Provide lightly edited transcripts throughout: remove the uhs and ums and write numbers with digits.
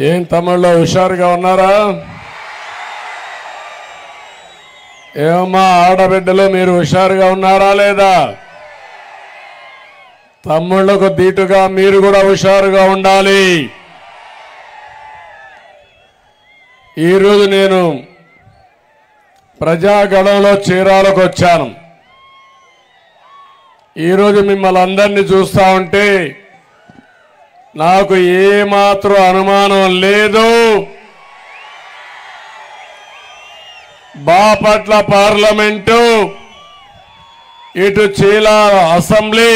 ఏం తమిళ్లో హుషారుగా ఉన్నారా? ఏమమ్మా ఆడబిడ్డలు మీరు హుషారుగా ఉన్నారా లేదా? తమ్ముళ్లకు దీటుగా మీరు కూడా హుషారుగా ఉండాలి. ఈరోజు నేను ప్రజాగణంలో చీరాలకు వచ్చాను. ఈరోజు మిమ్మల్ని అందరినీ చూస్తా ఉంటే నాకు ఏమాత్రం అనుమానం లేదు. బాపట్ల పార్లమెంటు, ఇటు చీరాల అసెంబ్లీ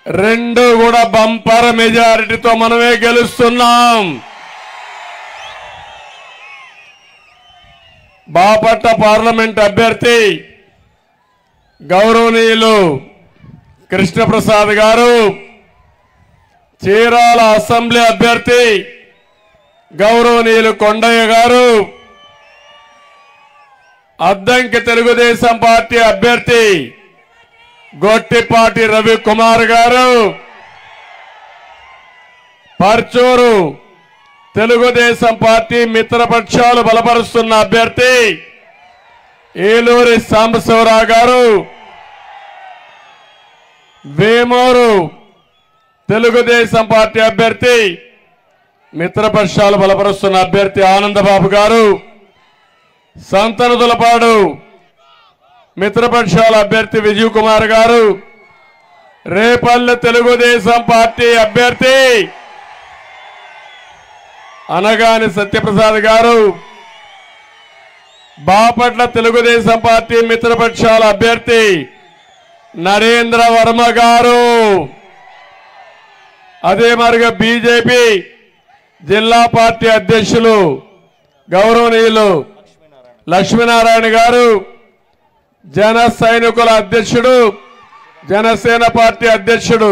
రెండు కూడా బంపర్ మెజారిటీతో మనమే గెలుస్తున్నాం. బాపట్ల పార్లమెంట్ అభ్యర్థి గౌరవనీయులు కృష్ణప్రసాద్ గారు, చీరాల అసెంబ్లీ అభ్యర్థి గౌరవనీయులు కొండయ్య గారు, అద్దంకి తెలుగుదేశం పార్టీ అభ్యర్థి గొట్టిపాటి రవికుమార్ గారు, పర్చూరు తెలుగుదేశం పార్టీ మిత్రపక్షాలు బలపరుస్తున్న అభ్యర్థి ఏలూరి సాంబశివరావు గారు, వేమూరు తెలుగుదేశం పార్టీ అభ్యర్థి మిత్రపక్షాలు బలపరుస్తున్న అభ్యర్థి ఆనందబాబు గారు, సంతనదులపాడు మిత్రపక్షాల అభ్యర్థి విజయ్ కుమార్ గారు, రేపల్లె తెలుగుదేశం పార్టీ అభ్యర్థి అనగాని సత్యప్రసాద్ గారు, బాపట్ల తెలుగుదేశం పార్టీ మిత్రపక్షాల అభ్యర్థి నరేంద్ర వర్మ గారు, అదే మరిగా బీజేపీ జిల్లా పార్టీ అధ్యక్షులు గౌరవనీయులు లక్ష్మీనారాయణ గారు, జన సైనికుల అధ్యక్షుడు జనసేన పార్టీ అధ్యక్షుడు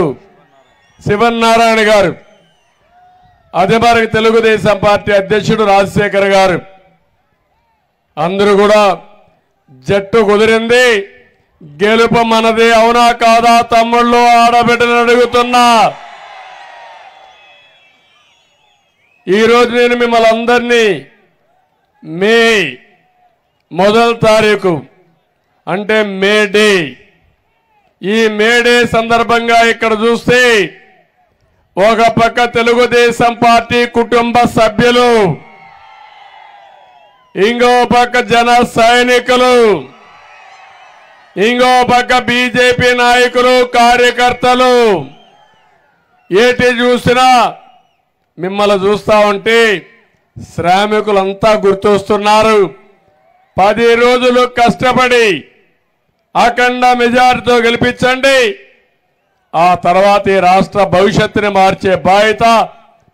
శివన్నారాయణ గారు, అదే మరి తెలుగుదేశం పార్టీ అధ్యక్షుడు రాజశేఖర్ గారు, అందరూ కూడా జట్టు కుదిరింది. గెలుపు మనది, అవునా కాదా తమ్ముళ్ళు ఆడబిడ్డలు అడుగుతున్నా. ఈరోజు నేను మిమ్మల్ని అందరినీ మే 1వ తారీఖు అంటే మే డే, ఈ మే డే సందర్భంగా ఇక్కడ చూస్తే ఒక పక్క తెలుగుదేశం పార్టీ కుటుంబ సభ్యులు, ఇంకో పక్క జన సైనికులు, ఇంకో పక్క బీజేపీ నాయకులు కార్యకర్తలు, ఏటి చూసినా మిమ్మల్ని చూస్తా ఉంటే శ్రామికులంతా గుర్తొస్తున్నారు. 10 రోజులు కష్టపడి అఖండ మెజారిటీతో గెలిపించండి. ఆ తర్వాత ఈ రాష్ట్ర భవిష్యత్తుని మార్చే బాధ్యత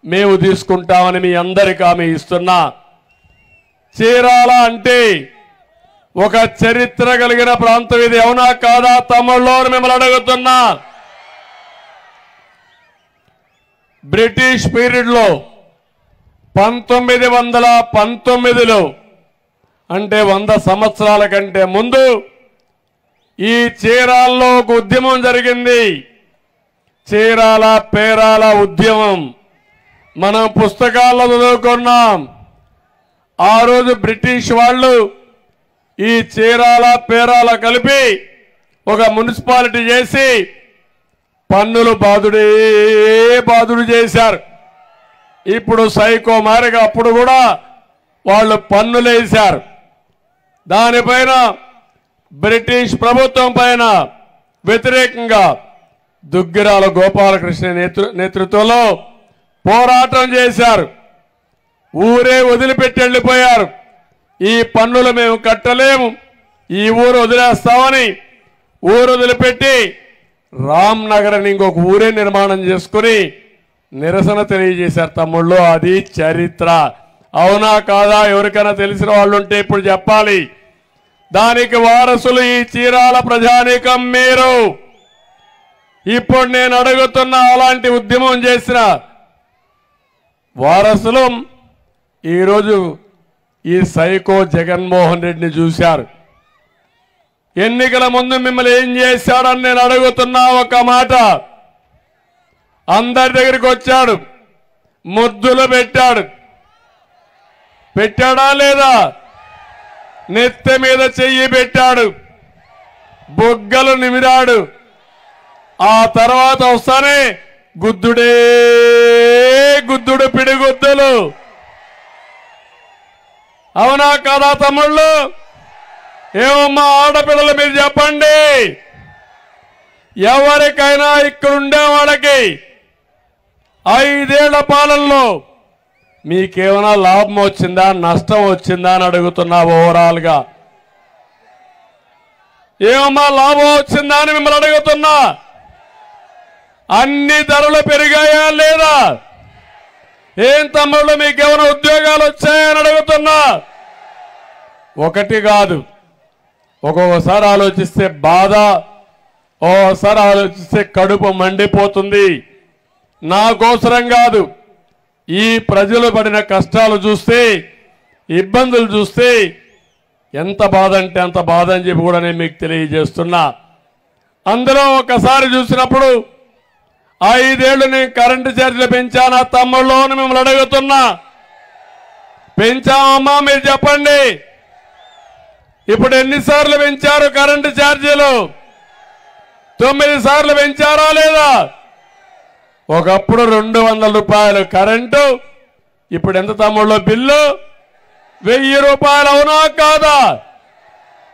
మేము తీసుకుంటామని మీ అందరికీ హామీ ఇస్తున్నా. చీరాల అంటే ఒక చరిత్ర కలిగిన ప్రాంతం ఇది, అవునా కాదా తమ్ముళ్ళు మిమ్మల్ని అడుగుతున్నా. బ్రిటిష్ పీరియడ్లో 1919లో అంటే 100 సంవత్సరాల కంటే ముందు ఈ చీరాల్లో ఒక ఉద్యమం జరిగింది. చీరాల పేరాల ఉద్యమం మనం పుస్తకాల్లో చదువుకున్నాం. ఆ రోజు బ్రిటిష్ వాళ్ళు ఈ చీరాల పేరాల కలిపి ఒక మున్సిపాలిటీ చేసి పన్నులు బాదుడు చేశారు. ఇప్పుడు సైకో మారిగా అప్పుడు కూడా వాళ్ళు పన్నులు వేశారు. దానిపైన బ్రిటిష్ ప్రభుత్వం పైన వ్యతిరేకంగా దుగ్గిరాల గోపాలకృష్ణ నేతృత్వంలో పోరాటం చేశారు. ఊరే వదిలిపెట్టి వెళ్ళిపోయారు. ఈ పన్నులు మేము కట్టలేము, ఈ ఊరు వదిలేస్తామని ఊరు వదిలిపెట్టి రామ్నగర్ అని ఇంకొక ఊరే నిర్మాణం చేసుకుని నిరసన తెలియజేశారు. తమ్ముళ్ళు అది చరిత్ర, అవునా కాదా? ఎవరికైనా తెలిసిన వాళ్ళు ఉంటే ఇప్పుడు చెప్పాలి. దానికి వారసులు ఈ చీరాల ప్రజానీకం మీరు. ఇప్పుడు నేను అడుగుతున్న అలాంటి ఉద్యమం చేసిన వారసులు ఈరోజు ఈ సైకో జగన్మోహన్ రెడ్డిని చూశారు. ఎన్నికల ముందు మిమ్మల్ని ఏం చేశాడని నేను అడుగుతున్నా. ఒక మాట, అందరి దగ్గరికి వచ్చాడు, ముద్దులు పెట్టాడు. పెట్టాడా లేదా? నెత్తి మీద చెయ్యి పెట్టాడు, బొగ్గలు నిమిరాడు. ఆ తర్వాత వస్తానే గుద్దుడే గుద్దుడు పిడిగుద్దులు. అవునా కాదా తమ్ముళ్ళు? ఏమమ్మా ఆడపిల్లలు మీరు చెప్పండి. ఎవరికైనా ఇక్కడుండే వాళ్ళకి 5 ఏళ్ల పాలనలో మీకేమైనా లాభం వచ్చిందా, నష్టం వచ్చిందా అని అడుగుతున్నా. ఓవరాల్ గా ఏమమ్మా లాభం వచ్చిందా అని మిమ్మల్ని అడుగుతున్నా. అన్ని ధరలు పెరిగాయా లేదా? ఏం తమ్ముళ్ళు మీకేమైనా ఉద్యోగాలు వచ్చాయని అడుగుతున్నా. ఒకటి కాదు, ఒక్కొక్కసారి ఆలోచిస్తే బాధ, ఓసారి ఆలోచిస్తే కడుపు మండిపోతుంది. నాకోసరం కాదు, ఈ ప్రజలు పడిన కష్టాలు చూస్తే, ఇబ్బందులు చూస్తే ఎంత బాధ అంటే అంత బాధ అని చెప్పి కూడా నేను మీకు తెలియజేస్తున్నా. అందులో ఒకసారి చూసినప్పుడు 5 ఏళ్లు నేను కరెంటు ఛార్జీలు పెంచానా తమ్ముళ్ళు అని మిమ్మల్ని అడుగుతున్నా. పెంచామమ్మా మీరు చెప్పండి. ఇప్పుడు ఎన్నిసార్లు పెంచారు కరెంటు ఛార్జీలు? 9 సార్లు పెంచారా లేదా? ఒకప్పుడు 200 రూపాయలు కరెంటు, ఇప్పుడు ఎంత తమ్ముళ్ళు బిల్లు? 1000 రూపాయలు. అవునా కాదా?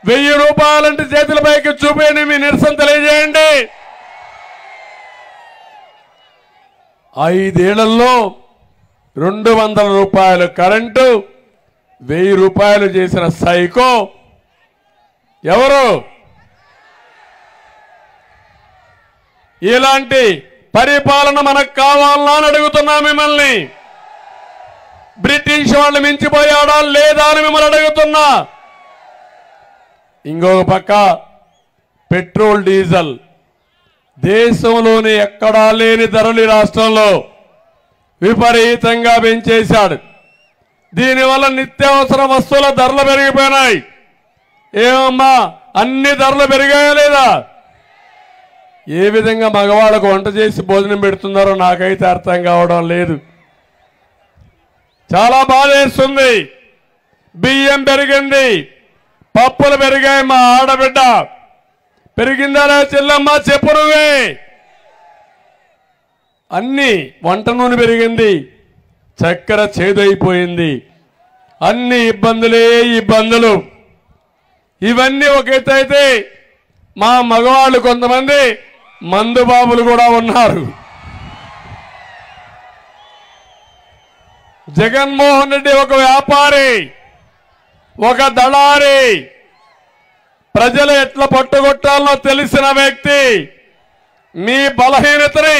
1000 రూపాయలంటే చేతుల పైకి చూపేని మీ నిరసన తెలియజేయండి. 5 ఏళ్లలో 200 రూపాయలు కరెంటు, 1000 రూపాయలు చేసిన సైకో ఎవరు? ఇలాంటి పరిపాలన మనకు కావాలన్నా అని అడుగుతున్నా మిమ్మల్ని. బ్రిటిష్ వాళ్ళు మించిపోయాడా లేదా అని మిమ్మల్ని అడుగుతున్నా. ఇంకొక పక్క పెట్రోల్ డీజిల్ దేశంలోని ఎక్కడా లేని ధరలు రాష్ట్రంలో విపరీతంగా పెంచేశాడు. దీనివల్ల నిత్యావసర వస్తువుల ధరలు పెరిగిపోయినాయి. ఏమమ్మా అన్ని ధరలు పెరిగాయా లేదా? ఏ విధంగా మగవాళ్ళకు వంట చేసి భోజనం పెడుతున్నారో నాకైతే అర్థం కావడం లేదు. చాలా బాధేస్తుంది. బియ్యం పెరిగింది, పప్పులు పెరిగాయి. మా ఆడబిడ్డ పెరిగిందా చెల్లమ్మ చెప్పు నువ్వే. అన్ని వంట నూనె పెరిగింది, చక్కెర చేదైపోయింది. అన్ని ఇబ్బందులే ఇబ్బందులు. ఇవన్నీ ఒక ఎత్తు అయితే మా మగవాళ్ళు కొంతమంది మందు బాబులు కూడా ఉన్నారు. జగన్మోహన్ రెడ్డి ఒక వ్యాపారి, ఒక దళారి, ప్రజలు ఎట్లా పట్టుకొట్టాలో తెలిసిన వ్యక్తి. మీ బలహీనతని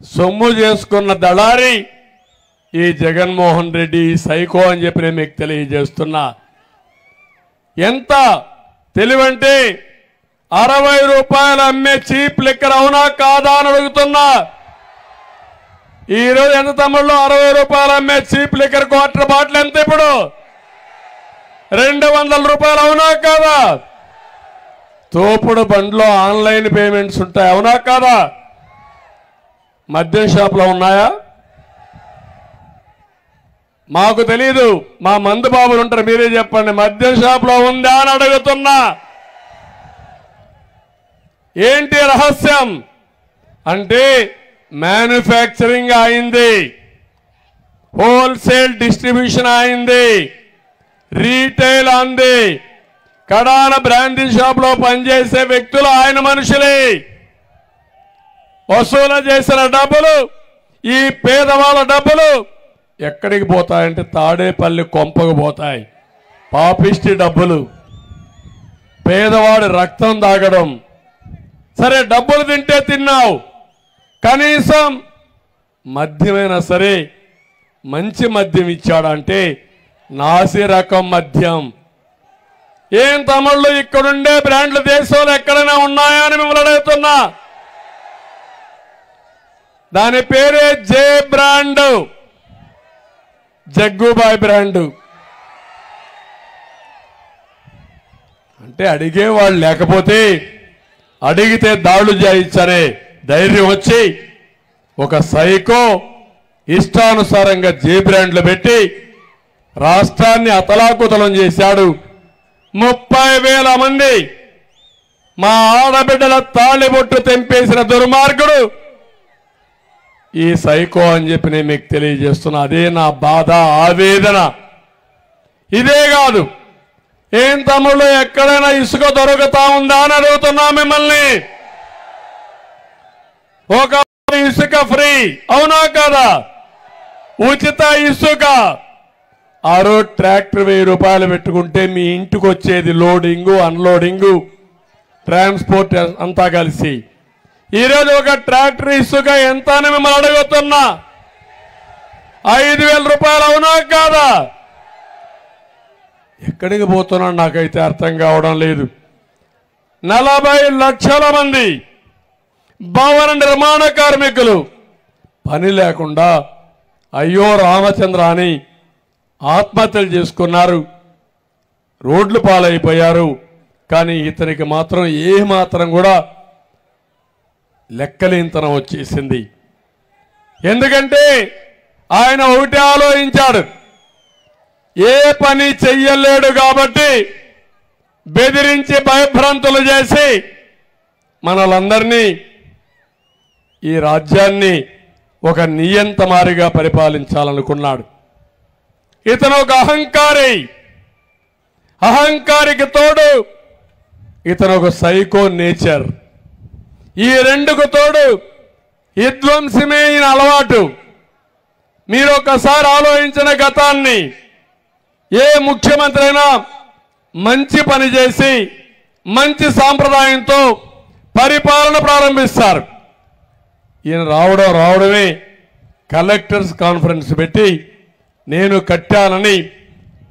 సొమ్ము చేసుకున్న దళారి ఈ జగన్మోహన్ రెడ్డి సైకో అని చెప్పి నేను మీకు తెలియజేస్తున్నా. ఎంత తెలివంటే 60 రూపాయలు అమ్మే చీప్ లిక్కర్ అవునా కాదా అని అడుగుతున్నా. ఈరోజు ఎంత తమ్ముళ్ళు 60 రూపాయలు అమ్మే చీప్ లిక్కర్ క్వార్టర్ బాటిల్ ఎంత? ఇప్పుడు 200 రూపాయలు. అవునా కాదా? తోపుడు బండ్లో ఆన్లైన్ పేమెంట్స్ ఉంటాయి. అవునా కాదా? మద్యం షాప్లో ఉన్నాయా? మాకు తెలీదు, మా మందు బాబులు ఉంటారు, మీరే చెప్పండి. మద్యం షాప్లో ఉందా అని అడుగుతున్నా. ఏంటి రహస్యం అంటే మ్యానుఫ్యాక్చరింగ్ అయింది, హోల్సేల్ డిస్ట్రిబ్యూషన్ అయింది, రీటైల్ అంది. కడాన బ్రాండీ షాప్ లో పనిచేసే వ్యక్తులు ఆయన మనుషులే. వసూలు చేసిన డబ్బులు, ఈ పేదవాళ్ళ డబ్బులు ఎక్కడికి పోతాయంటే తాడేపల్లి కొంపకు పోతాయి. పాపిష్టి డబ్బులు, పేదవాడి రక్తం తాగడం. సరే డబ్బులు తింటే తిన్నావు, కనీసం మద్యమైనా సరే మంచి మద్యం ఇచ్చాడంటే నాసి రకం మద్యం. ఏం తమ్ముళ్ళు ఇక్కడుండే బ్రాండ్లు దేశంలో ఎక్కడైనా ఉన్నాయా అని మిమ్మల్ని అడుగుతున్నా. దాని పేరే జే బ్రాండ్, జగ్గుబాయ్ బ్రాండ్. అంటే అడిగేవాళ్ళు లేకపోతే అడిగితే దాడులు చేయించనే ధైర్యం వచ్చి ఒక సైకో ఇష్టానుసారంగా జే బ్రాండ్లు పెట్టి రాష్ట్రాన్ని అతలాకుతలం చేశాడు. 30,000 మంది మా ఆడబిడ్డల తాళిబొట్టు తెంపేసిన దుర్మార్గుడు ఈ సైకో అని చెప్పి నేను మీకు తెలియజేస్తున్నా. అదే నా బాధ, ఆవేదన. ఇదే కాదు, ఏం తమ్ముళ్ళు ఎక్కడైనా ఇసుక దొరుకుతా ఉందా అని అడుగుతున్నా మిమ్మల్ని. ఒక ఇసుక ఫ్రీ, అవునా కదా? ఉచిత ఇసుక. ఆ రోజు ట్రాక్టర్ 1000 రూపాయలు పెట్టుకుంటే మీ ఇంటికి వచ్చేది లోడింగు, అన్లోడింగు, ట్రాన్స్పోర్ట్ అంతా కలిసి. ఈరోజు ఒక ట్రాక్టర్ ఇసుక ఎంత అని మిమ్మల్ని అడుగుతున్నా. 5,000 రూపాయలు, అవునా కాదా? ఎక్కడికి పోతున్నా నాకైతే అర్థం కావడం లేదు. 40 లక్షల మంది భవన నిర్మాణ కార్మికులు పని లేకుండా అయ్యో రామచంద్ర అని ఆత్మహత్యలు చేసుకున్నారు, రోడ్లు పాలైపోయారు. కానీ ఇతనికి మాత్రం ఏమాత్రం కూడా లెక్కలేనితనం వచ్చేసింది. ఎందుకంటే ఆయన ఒకటే ఆలోచించాడు, ఏ పని చెయ్యలేడు కాబట్టి బెదిరించి భయభ్రాంతులు చేసి మనలందరినీ, ఈ రాజ్యాన్ని ఒక నియంతమారిగా పరిపాలించాలనుకున్నాడు. ఇతను ఒక అహంకారి. అహంకారికి తోడు ఇతను ఒక సైకో నేచర్. ఈ రెండుకు తోడు విధ్వంసమే ఈయన అలవాటు. మీరు ఒకసారి ఆలోచించిన గతాన్ని. ఏ ముఖ్యమంత్రి అయినా మంచి పని చేసి మంచి సాంప్రదాయంతో పరిపాలన ప్రారంభిస్తారు. ఈయన రావడమే కలెక్టర్స్ కాన్ఫరెన్స్ పెట్టి నేను కట్టానని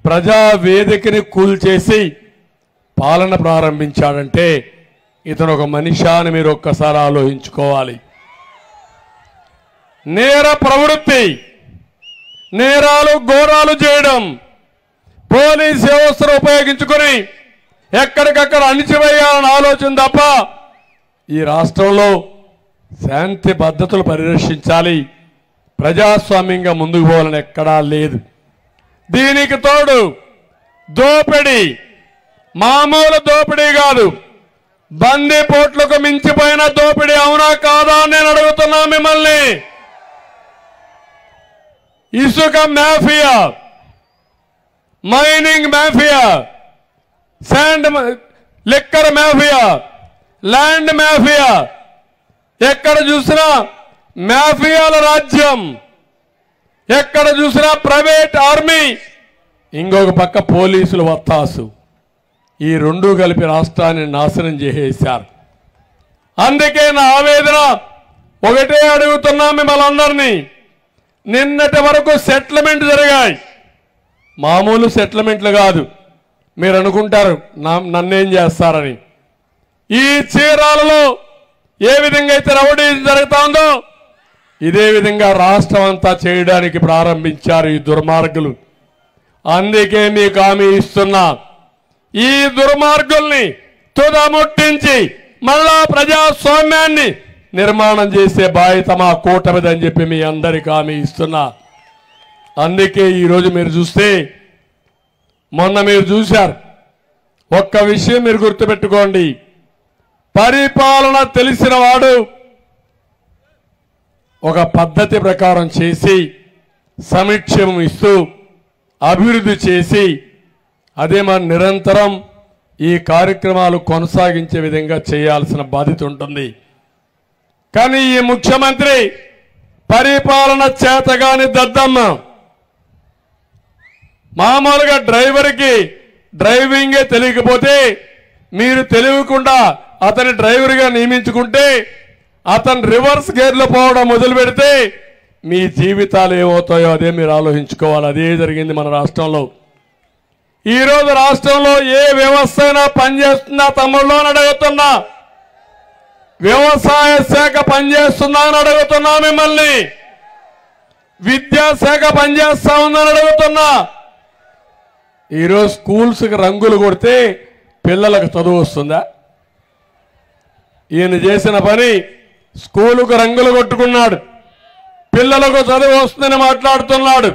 ప్రజావేదికని కూల్చేసి పాలన ప్రారంభించాడంటే ఇతను ఒక మనిషి అని మీరు ఒక్కసారి ఆలోచించుకోవాలి. నేర ప్రవృత్తి, నేరాలు ఘోరాలు చేయడం, పోలీస్ వ్యవస్థను ఉపయోగించుకొని ఎక్కడికక్కడ అణిచివేయాలని ఆలోచన తప్ప ఈ రాష్ట్రంలో శాంతి భద్రతలు పరిరక్షించాలి, ప్రజాస్వామ్యంగా ముందుకు పోవాలని ఎక్కడా లేదు. దీనికి తోడు దోపిడీ, మామూలు దోపిడీ కాదు, బందీపోట్లకు మించిపోయిన దోపిడీ, అవునా కాదా అని నేను అడుగుతున్నా మిమ్మల్ని. ఇసుక mafia, mining mafia, sand liquor mafia, land mafia, ఎక్కడ చూసినా మాఫియాల రాజ్యం, ఎక్కడ చూసినా ప్రైవేట్ ఆర్మీ, ఇంకొక పక్క పోలీసులు వత్తాసు. ఈ రెండు కలిపి రాష్ట్రాన్ని నాశనం చేసేశారు. అందుకే నా ఆవేదన ఒకటే అడుగుతున్నా మిమ్మల్ని అందరినీ. నిన్నటి వరకు సెటిల్మెంట్ జరిగాయి, మామూలు సెటిల్మెంట్లు కాదు. మీరు అనుకుంటారు నన్నేం చేస్తారని. ఈ చీరాలలో ఏ విధంగా అయితే రౌడీ జరుగుతుందో ఇదే విధంగా రాష్ట్రం అంతా చేయడానికి ప్రారంభించారు ఈ దుర్మార్గులు. అందుకే మీకు హామీ ఇస్తున్నా, ఈ దుర్మార్గుల్ని తుదముట్టించి మళ్ళా ప్రజాస్వామ్యాన్ని నిర్మాణం చేసే బాధ్యత మా కూటమిదని చెప్పి మీ అందరికీ హామీ ఇస్తున్నా. అందుకే ఈరోజు మీరు చూస్తే, మొన్న మీరు చూశారు, ఒక్క విషయం మీరు గుర్తుపెట్టుకోండి, పరిపాలన తెలిసిన వాడు ఒక పద్ధతి ప్రకారం చేసి సంక్షేమం ఇస్తూ అభివృద్ధి చేసి అదే మన నిరంతరం ఈ కార్యక్రమాలు కొనసాగించే విధంగా చేయాల్సిన బాధ్యత ఉంటుంది. కానీ ఈ ముఖ్యమంత్రి పరిపాలన చేతగాని దద్దమ్మ. మామూలుగా డ్రైవర్కి డ్రైవింగే తెలియకపోతే మీరు తెలియకుండా అతని డ్రైవర్గా నియమించుకుంటే అతను రివర్స్ గేర్లో పోవడం మొదలు పెడితే మీ జీవితాలు ఏమవుతాయో అదే మీరు ఆలోచించుకోవాలి. అదే జరిగింది మన రాష్ట్రంలో. ఈరోజు రాష్ట్రంలో ఏ వ్యవస్థ అయినా పనిచేస్తుందా తమ్ముళ్ళు అని అడుగుతున్నా. వ్యవసాయ శాఖ పనిచేస్తుందా అని అడుగుతున్నా మిమ్మల్ని. విద్యాశాఖ పనిచేస్తా ఉందని అడుగుతున్నా. ఈరోజు స్కూల్స్కి రంగులు కొడితే పిల్లలకు చదువు వస్తుందా? ఈయన చేసిన పని స్కూలుకు రంగులు కొట్టుకున్నాడు, పిల్లలకు చదువు వస్తుందని మాట్లాడుతున్నాడు.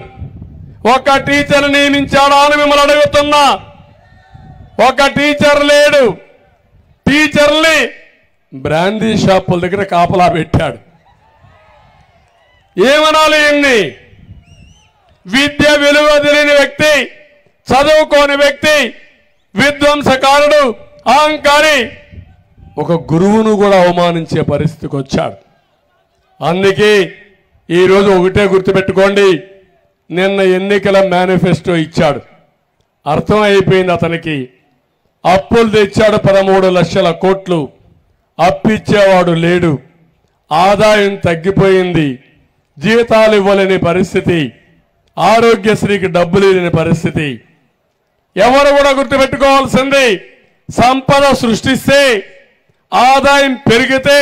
ఒక టీచర్ నియమించాడా అని మిమ్మల్ని అడుగుతున్నా. ఒక టీచర్ లేడు. టీచర్ని బ్రాందీ షాపుల దగ్గర కాపలా పెట్టాడు. ఏమనాలి? ఇన్ని విద్య విలువ తెలియని వ్యక్తి, చదువుకోని వ్యక్తి, విధ్వంసకారుడు, అహంకారి, ఒక గురువును కూడా అవమానించే పరిస్థితికి వచ్చాడు. అందుకే ఈరోజు ఒకటే గుర్తుపెట్టుకోండి, నిన్న ఎన్నికల మేనిఫెస్టో ఇచ్చాడు. అర్థమైపోయింది అతనికి. అప్పులు తెచ్చాడు 13 లక్షల కోట్లు. అప్పిచ్చేవాడు లేడు. ఆదాయం తగ్గిపోయింది. జీతాలు ఇవ్వలేని పరిస్థితి. ఆరోగ్యశ్రీకి డబ్బులు లేని పరిస్థితి. ఎవరు కూడా గుర్తుపెట్టుకోవాల్సింది, సంపద సృష్టిస్తే, ఆదాయం పెరిగితే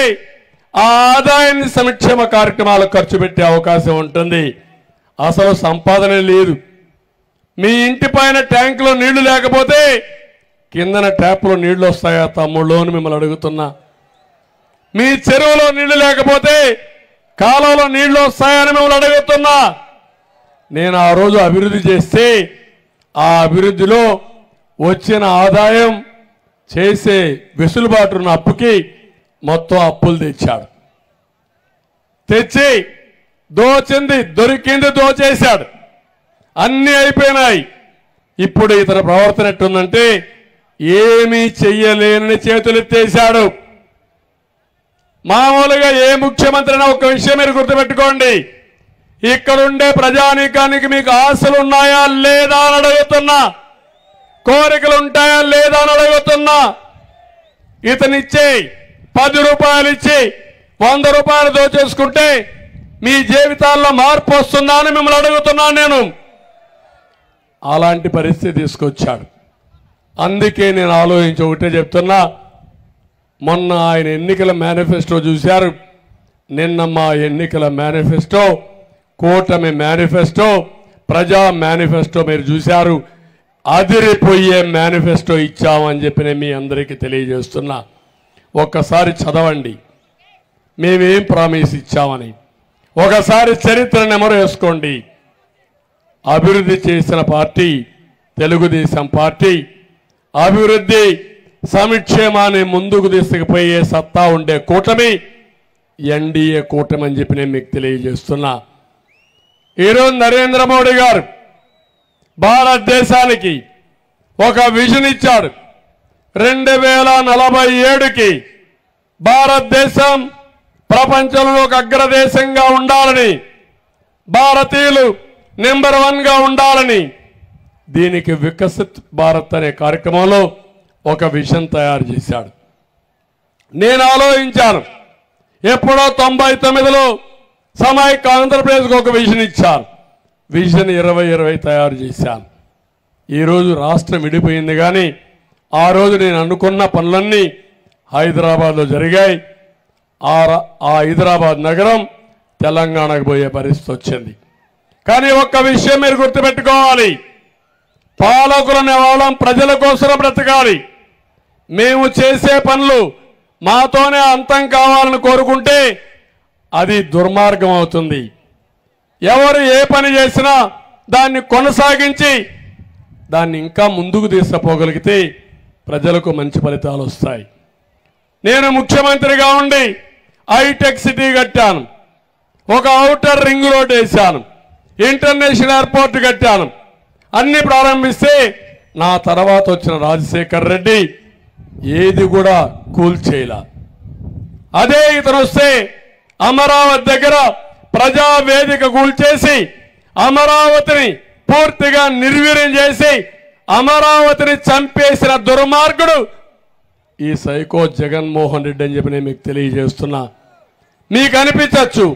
ఆ ఆదాయాన్ని సంక్షేమ కార్యక్రమాలకు ఖర్చు పెట్టే అవకాశం ఉంటుంది. అసలు సంపాదన లేదు. మీ ఇంటి పైన ట్యాంకులో నీళ్లు లేకపోతే కిందన ట్యాప్లో నీళ్లు వస్తాయా తమ్ముళ్ళు అని మిమ్మల్ని అడుగుతున్నా. మీ చెరువులో నీళ్లు లేకపోతే కాలంలో నీళ్లు వస్తాయని మిమ్మల్ని అడుగుతున్నా. నేను ఆ రోజు అభివృద్ధి చేస్తే ఆ అభివృద్ధిలో వచ్చిన ఆదాయం చేసే వెసులుబాటున్న అప్పుకి మొత్తం అప్పులు తెచ్చాడు. తెచ్చి దోచింది దొరికింది దోచేశాడు. అన్నీ అయిపోయినాయి. ఇప్పుడు ఇతర ప్రవర్తన ఎట్టుందంటే ఏమీ చెయ్యలేనని చేతులెత్తేశాడు. మామూలుగా ఏ ముఖ్యమంత్రి అయినా ఒక విషయం మీరు గుర్తుపెట్టుకోండి, ఇక్కడుండే ప్రజానీకానికి మీకు ఆశలు ఉన్నాయా లేదా అని అడుగుతున్నా, కోరికలు ఉంటాయా లేదా అని అడుగుతున్నా. ఇతనిచ్చే 10 రూపాయలు ఇచ్చి 100 రూపాయలు దోచేసుకుంటే మీ జీవితాల్లో మార్పు వస్తుందా అని మిమ్మల్ని అడుగుతున్నాను నేను. అలాంటి పరిస్థితి తీసుకొచ్చాడు. అందుకే నేను ఆలోచించి ఒకటే చెప్తున్నా, మొన్న ఆయన ఎన్నికల మేనిఫెస్టో చూశారు. నిన్న మా ఎన్నికల మేనిఫెస్టో, కూటమి మేనిఫెస్టో, ప్రజా మేనిఫెస్టో మీరు చూశారు. అదిరిపోయే మేనిఫెస్టో ఇచ్చామని చెప్పి నేను మీ అందరికీ తెలియజేస్తున్నా. ఒక్కసారి చదవండి మేమేం ప్రామిస్ ఇచ్చామని. ఒకసారి చరిత్ర నెమరు వేసుకోండి. అభివృద్ధి చేసిన పార్టీ తెలుగుదేశం పార్టీ. అభివృద్ధి సంక్షేమాన్ని ముందుకు తీసుకుపోయే సత్తా ఉండే కూటమి ఎన్డీఏ కూటమి అని చెప్పి నేను మీకు తెలియజేస్తున్నా. ఈరోజు నరేంద్ర మోడీ గారు భారతదేశానికి ఒక విజన్ ఇచ్చాడు. 2047కి భారతదేశం ప్రపంచంలో ఒక అగ్రదేశంగా ఉండాలని, భారతీయులు నెంబర్ 1గా ఉండాలని, దీనికి వికసిత్ భారత్ అనే కార్యక్రమంలో ఒక విజన్ తయారు చేశాడు. నేను ఆలోచించాను, ఎప్పుడో 99లో సమైక్య ఆంధ్రప్రదేశ్కి ఒక విజన్ ఇచ్చాను. విజన్ 2020 తయారు చేశాను. ఈరోజు రాష్ట్రం విడిపోయింది, కానీ ఆ రోజు నేను అనుకున్న పనులన్నీ హైదరాబాద్లో జరిగాయి. ఆ హైదరాబాద్ నగరం తెలంగాణకు పోయే పరిస్థితి వచ్చింది. కానీ ఒక్క విషయం మీరు గుర్తుపెట్టుకోవాలి, పాలకులనే వాళ్ళం ప్రజల కోసం బ్రతకాలి. మేము చేసే పనులు మాతోనే అంతం కావాలని కోరుకుంటే అది దుర్మార్గం అవుతుంది. ఎవరు ఏ పని చేసినా దాన్ని కొనసాగించి దాన్ని ఇంకా ముందుకు తీసుకుపోగలిగితే ప్రజలకు మంచి ఫలితాలు వస్తాయి. నేను ముఖ్యమంత్రిగా ఉండి హైటెక్ సిటీ కట్టాను, ఒక ఔటర్ రింగ్ రోడ్ వేశాను, ఇంటర్నేషనల్ ఎయిర్పోర్ట్ కట్టాను. అన్ని ప్రారంభిస్తే నా తర్వాత వచ్చిన రాజశేఖర్ రెడ్డి ఏది కూడా కూల్చేయలా. అదే ఇతను వస్తే అమరావతి దగ్గర ప్రజావేదిక కూల్చేసి అమరావతిని పూర్తిగా నిర్వీర్యం చేసి అమరావతిని చంపేసిన దుర్మార్గుడు ఈ సైకో జగన్మోహన్ రెడ్డి అని చెప్పి నేను మీకు తెలియజేస్తున్నా. మీకు అనిపించవచ్చు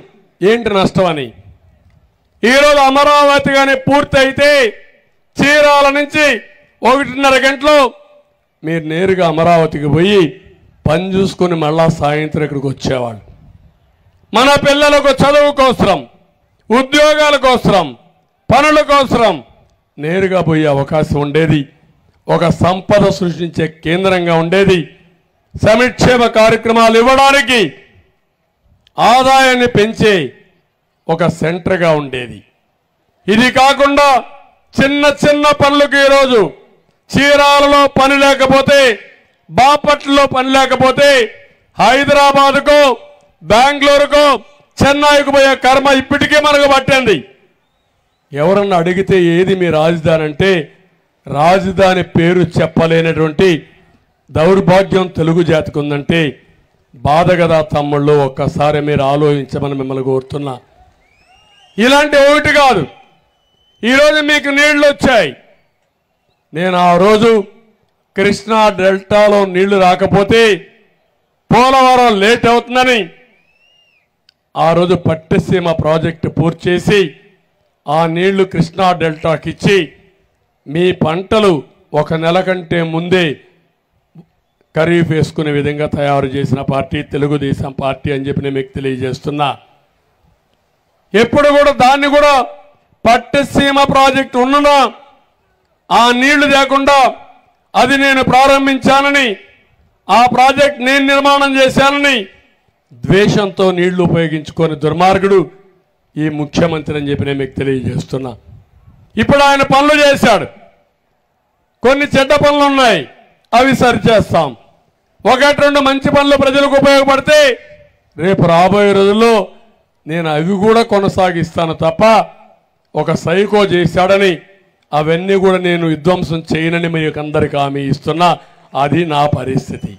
ఏంటి నష్టం అని. ఈరోజు అమరావతి కానీ పూర్తి అయితే చీరాల నుంచి 1:30 గంటలో మీరు నేరుగా అమరావతికి పోయి పని చూసుకొని మళ్ళా సాయంత్రం ఇక్కడికి వచ్చేవాళ్ళు. మన పిల్లలకు చదువు కోసం, ఉద్యోగాల కోసం, పనుల కోసం నేరుగా పోయే అవకాశం ఉండేది. ఒక సంపద సృష్టించే కేంద్రంగా ఉండేది. సంక్షేమ కార్యక్రమాలు ఇవ్వడానికి ఆదాయాన్ని పెంచే ఒక సెంటర్గా ఉండేది. ఇది కాకుండా చిన్న చిన్న పనులకు ఈరోజు చీరాలలో పని లేకపోతే, బాపట్లలో పని లేకపోతే హైదరాబాద్కో, బెంగళూరుకో, చెన్నైకు పోయే కర్మ ఇప్పటికే మనకు పట్టింది. ఎవరన్నా అడిగితే ఏది మీ రాజధాని అంటే రాజధాని పేరు చెప్పలేనటువంటి దౌర్భాగ్యం తెలుగు జాతికి ఉందంటే బాధ కదా తమ్ముళ్ళు. ఒక్కసారి మీరు ఆలోచించమని మిమ్మల్ని కోరుతున్నా. ఇలాంటి ఒకటి కాదు, ఈరోజు మీకు నీళ్లు వచ్చాయి. నేను ఆ రోజు కృష్ణా డెల్టాలో నీళ్లు రాకపోతే పోలవరం లేట్ అవుతుందని ఆ రోజు పట్టిసీమ ప్రాజెక్టు పూర్తి చేసి ఆ నీళ్లు కృష్ణా డెల్టాకి ఇచ్చి మీ పంటలు 1 నెల కంటే ముందే ఖరీఫ్ వేసుకునే విధంగా తయారు చేసిన పార్టీ తెలుగుదేశం పార్టీ అని చెప్పి నేను మీకు తెలియజేస్తున్నా. ఎప్పుడు కూడా దాన్ని కూడా పట్టిసీమ ప్రాజెక్టు ఉన్ననా ఆ నీళ్లు లేకుండా అది నేను ప్రారంభించానని, ఆ ప్రాజెక్ట్ నేను నిర్మాణం చేశానని ద్వేషంతో నీళ్లు ఉపయోగించుకొని దుర్మార్గుడు ఈ ముఖ్యమంత్రి అని చెప్పి నేను మీకు తెలియజేస్తున్నా. ఇప్పుడు ఆయన పనులు చేశాడు, కొన్ని చెడ్డ పనులు ఉన్నాయి, అవి సరిచేస్తాం. 1-2 మంచి పనులు ప్రజలకు ఉపయోగపడితే రేపు రాబోయే రోజుల్లో నేను అవి కూడా కొనసాగిస్తాను తప్ప ఒక సైకో చేశాడని అవన్నీ కూడా నేను విధ్వంసం చేయనని మీకు అందరికీ హామీ ఇస్తున్నా. అది నా పరిస్థితి.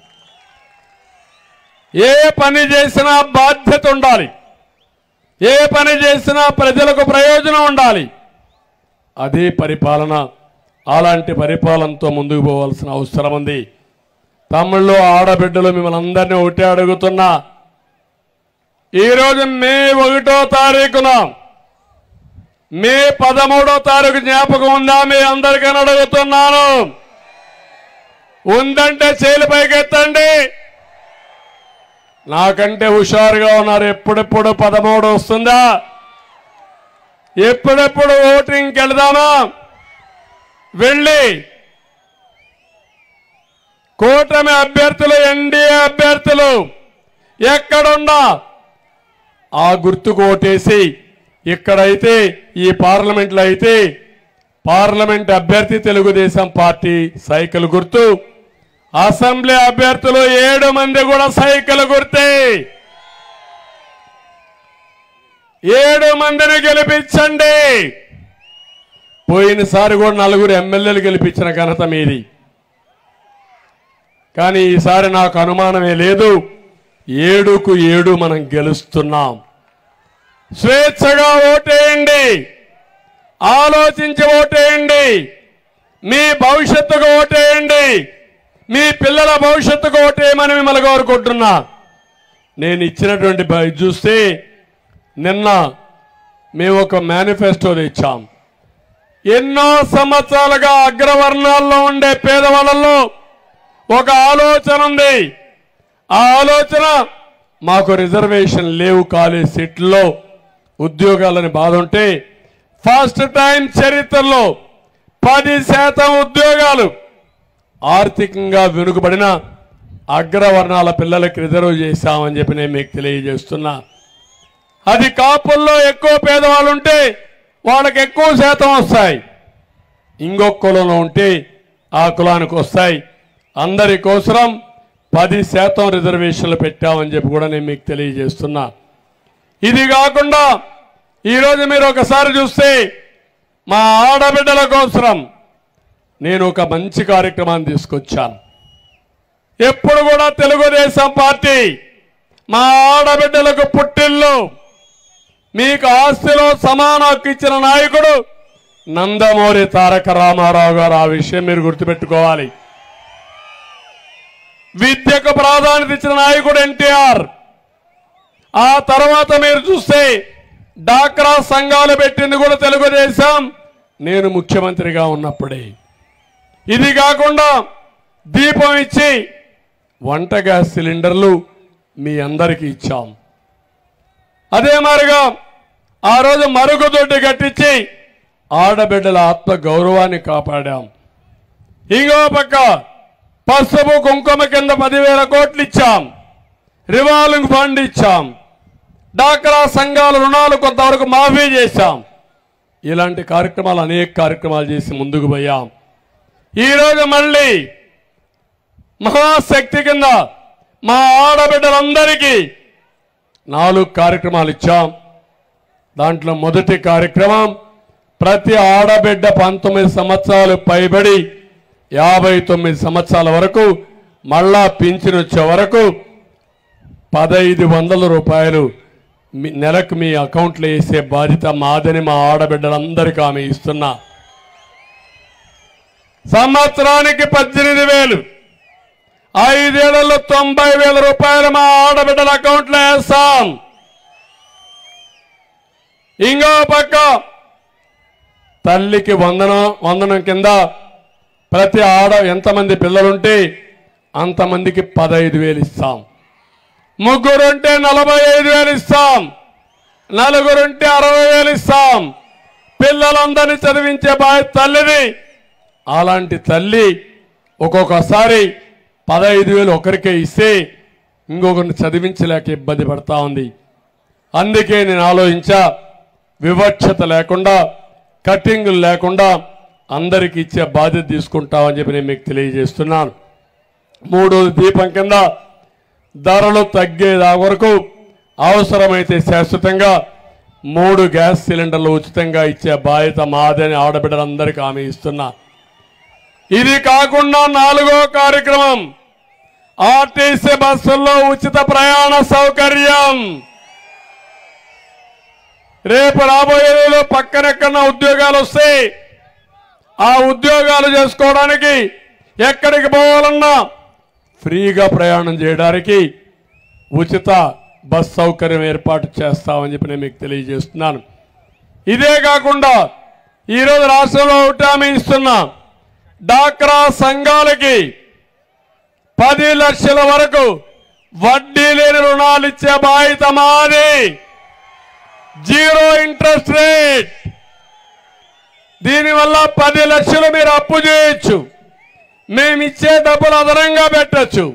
ఏ పని చేసినా బాధ్యత ఉండాలి, ఏ పని చేసినా ప్రజలకు ప్రయోజనం ఉండాలి. అదే పరిపాలన. అలాంటి పరిపాలనతో ముందుకు పోవాల్సిన అవసరం ఉంది. తమ్ముళ్ళు, ఆడబిడ్డలు, మిమ్మల్ని అందరినీ ఒకటే అడుగుతున్నా. ఈరోజు మే 1వ తారీఖున, మే 13వ తారీఖు జ్ఞాపకం ఉందా మీ అందరికీ అడుగుతున్నాను. ఉందంటే చేలు పైకెత్తండి. నాకంటే హుషారుగా ఉన్నారు. ఎప్పుడెప్పుడు 13 వస్తుందా, ఎప్పుడెప్పుడు ఓటింగ్కి వెళదామా, వెళ్ళి కూటమి అభ్యర్థులు, ఎన్డీఏ అభ్యర్థులు ఎక్కడున్నా ఆ గుర్తుకు ఓటేసి, ఇక్కడైతే ఈ పార్లమెంట్లో అయితే పార్లమెంట్ అభ్యర్థి తెలుగుదేశం పార్టీ సైకిల్ గుర్తు, అసెంబ్లీ అభ్యర్థులు 7 మంది కూడా సైకిల్ గుర్తే. 7 మందిని గెలిపించండి. పోయినసారి కూడా 4 ఎమ్మెల్యేలు గెలిపించిన ఘనత మీది. కానీ ఈసారి నాకు అనుమానమే లేదు, 7కు 7 మనం గెలుస్తున్నాం. స్వేచ్ఛగా ఓటేయండి, ఆలోచించి ఓటేయండి, మీ భవిష్యత్తుకు ఓటేయండి, మీ పిల్లల భవిష్యత్తుకు ఓటేయమని మిమ్మల్ని కోరుకుంటున్నా. నేను ఇచ్చినటువంటి చూస్తే నిన్న మేము ఒక మేనిఫెస్టో తెచ్చాం. ఎన్నో సంవత్సరాలుగా అగ్రవర్ణాల్లో ఉండే పేదవాళ్ళలో ఒక ఆలోచన ఉంది. ఆ ఆలోచన, మాకు రిజర్వేషన్ లేవు కాలేజ్ సీట్లలో, ఉద్యోగాలని బాధ ఉంటే ఫస్ట్ టైం చరిత్రలో 10% ఉద్యోగాలు ఆర్థికంగా వెనుకబడిన అగ్రవర్ణాల పిల్లలకు రిజర్వ్ చేశామని చెప్పి నేను మీకు తెలియజేస్తున్నా. అది కాపుల్లో ఎక్కువ పేదవాళ్ళు ఉంటే వాళ్ళకి ఎక్కువ శాతం వస్తాయి, ఇంకొక కులంలో ఉంటే ఆ కులానికి వస్తాయి. అందరి కోసం 10% రిజర్వేషన్లు పెట్టామని చెప్పి కూడా నేను మీకు తెలియజేస్తున్నా. ఇది కాకుండా ఈరోజు మీరు ఒకసారి చూస్తే మా ఆడబిడ్డల కోసం నేను ఒక మంచి కార్యక్రమాన్ని తీసుకొచ్చాను. ఎప్పుడు కూడా తెలుగుదేశం పార్టీ మా ఆడబిడ్డలకు పుట్టిల్లు, మీకు ఆస్తిలో సమాన హక్కు ఇచ్చిన నాయకుడు నందమూరి తారక రామారావు గారు. ఆ విషయం మీరు గుర్తుపెట్టుకోవాలి. విద్యకు ప్రాధాన్యత ఇచ్చిన నాయకుడు ఎన్టీఆర్. ఆ తర్వాత మీరు చూస్తే డాక్రా సంఘాలు పెట్టింది కూడా తెలుగుదేశం, నేను ముఖ్యమంత్రిగా ఉన్నప్పుడే. ఇది కాకుండా దీపం ఇచ్చి వంట గ్యాస్ సిలిండర్లు మీ అందరికీ ఇచ్చాం. అదే మాదిరిగా ఆ రోజు మరుగుదొడ్డి కట్టించి ఆడబిడ్డల ఆత్మ గౌరవాన్ని కాపాడాం. ఇంకో పక్క పసుపు కుంకుమ కింద 10,000 కోట్లు ఇచ్చాం, రివాల్వింగ్ ఫండ్ ఇచ్చాం, డాక్రా సంఘాల రుణాలు కొంతవరకు మాఫీ చేశాం. ఇలాంటి కార్యక్రమాలు అనేక కార్యక్రమాలు చేసి ముందుకు పోయాం. ఈరోజు మళ్ళీ మహాశక్తి కింద మా ఆడబిడ్డలందరికీ 4 కార్యక్రమాలు ఇచ్చాం. దాంట్లో మొదటి కార్యక్రమం ప్రతి ఆడబిడ్డ 19 సంవత్సరాలు పైబడి 59 సంవత్సరాల వరకు మళ్ళా పింఛను వచ్చే వరకు 1500 రూపాయలు నెలకు మీ అకౌంట్లో వేసే బాధ్యత మాదని మా ఆడబిడ్డలందరికీ ఆమె ఇస్తున్నా. సంవత్సరానికి 18,000, 5 ఏళ్లలో 90,000 రూపాయలు మా ఆడబిడ్డల అకౌంట్లో వేస్తాం. ఇంకో పక్క తల్లికి వందనం కింద ప్రతి ఎంతమంది పిల్లలుంటే అంతమందికి 15,000 ఇస్తాం. 3 ఉంటే 45,000 ఇస్తాం. 4 ఉంటే 60,000 ఇస్తాం. పిల్లలందరినీ చదివించే బాధ్యత తల్లిది. అలాంటి తల్లి ఒక్కొక్కసారి 15,000 ఒకరికే ఇస్తే ఇంకొకరిని చదివించలేక ఇబ్బంది పడతా ఉంది. అందుకే నేను ఆలోచించా, వివక్షత లేకుండా కటింగులు లేకుండా అందరికి ఇచ్చే బాధ్యత తీసుకుంటామని చెప్పి నేను మీకు తెలియజేస్తున్నాను. 3వ దీపం కింద ధరలు తగ్గేదా వరకు అవసరమైతే శాశ్వతంగా 3 గ్యాస్ సిలిండర్లు ఉచితంగా ఇచ్చే బాధ్యత మాదని ఆడబిడ్డలందరికీ హామీ ఇస్తున్నా. ఇది కాకుండా 4వ కార్యక్రమం ఆర్టీసీ బస్సుల్లో ఉచిత ప్రయాణ సౌకర్యం. రేపు రాబోయేలో పక్కనెక్కడన్నా ఉద్యోగాలు వస్తే ఆ ఉద్యోగాలు చేసుకోవడానికి ఎక్కడికి పోవాలన్నా ఫ్రీగా ప్రయాణం చేయడానికి ఉచిత బస్ సౌకర్యం ఏర్పాటు చేస్తామని చెప్పి నేను మీకు తెలియజేస్తున్నాను. ఇదే కాకుండా ఈరోజు రాష్ట్రంలో హామీ ఇస్తున్నా, డాక్రా సంఘాలకి 10 లక్షల వరకు వడ్డీ లేని రుణాలు ఇచ్చే బాధ్యత మాది. 0 ఇంట్రెస్ట్ రేట్. దీనివల్ల 10 లక్షలు మీరు అప్పు చేయొచ్చు. మేమిచ్చే డబ్బులు అదనంగా పెట్టచ్చు.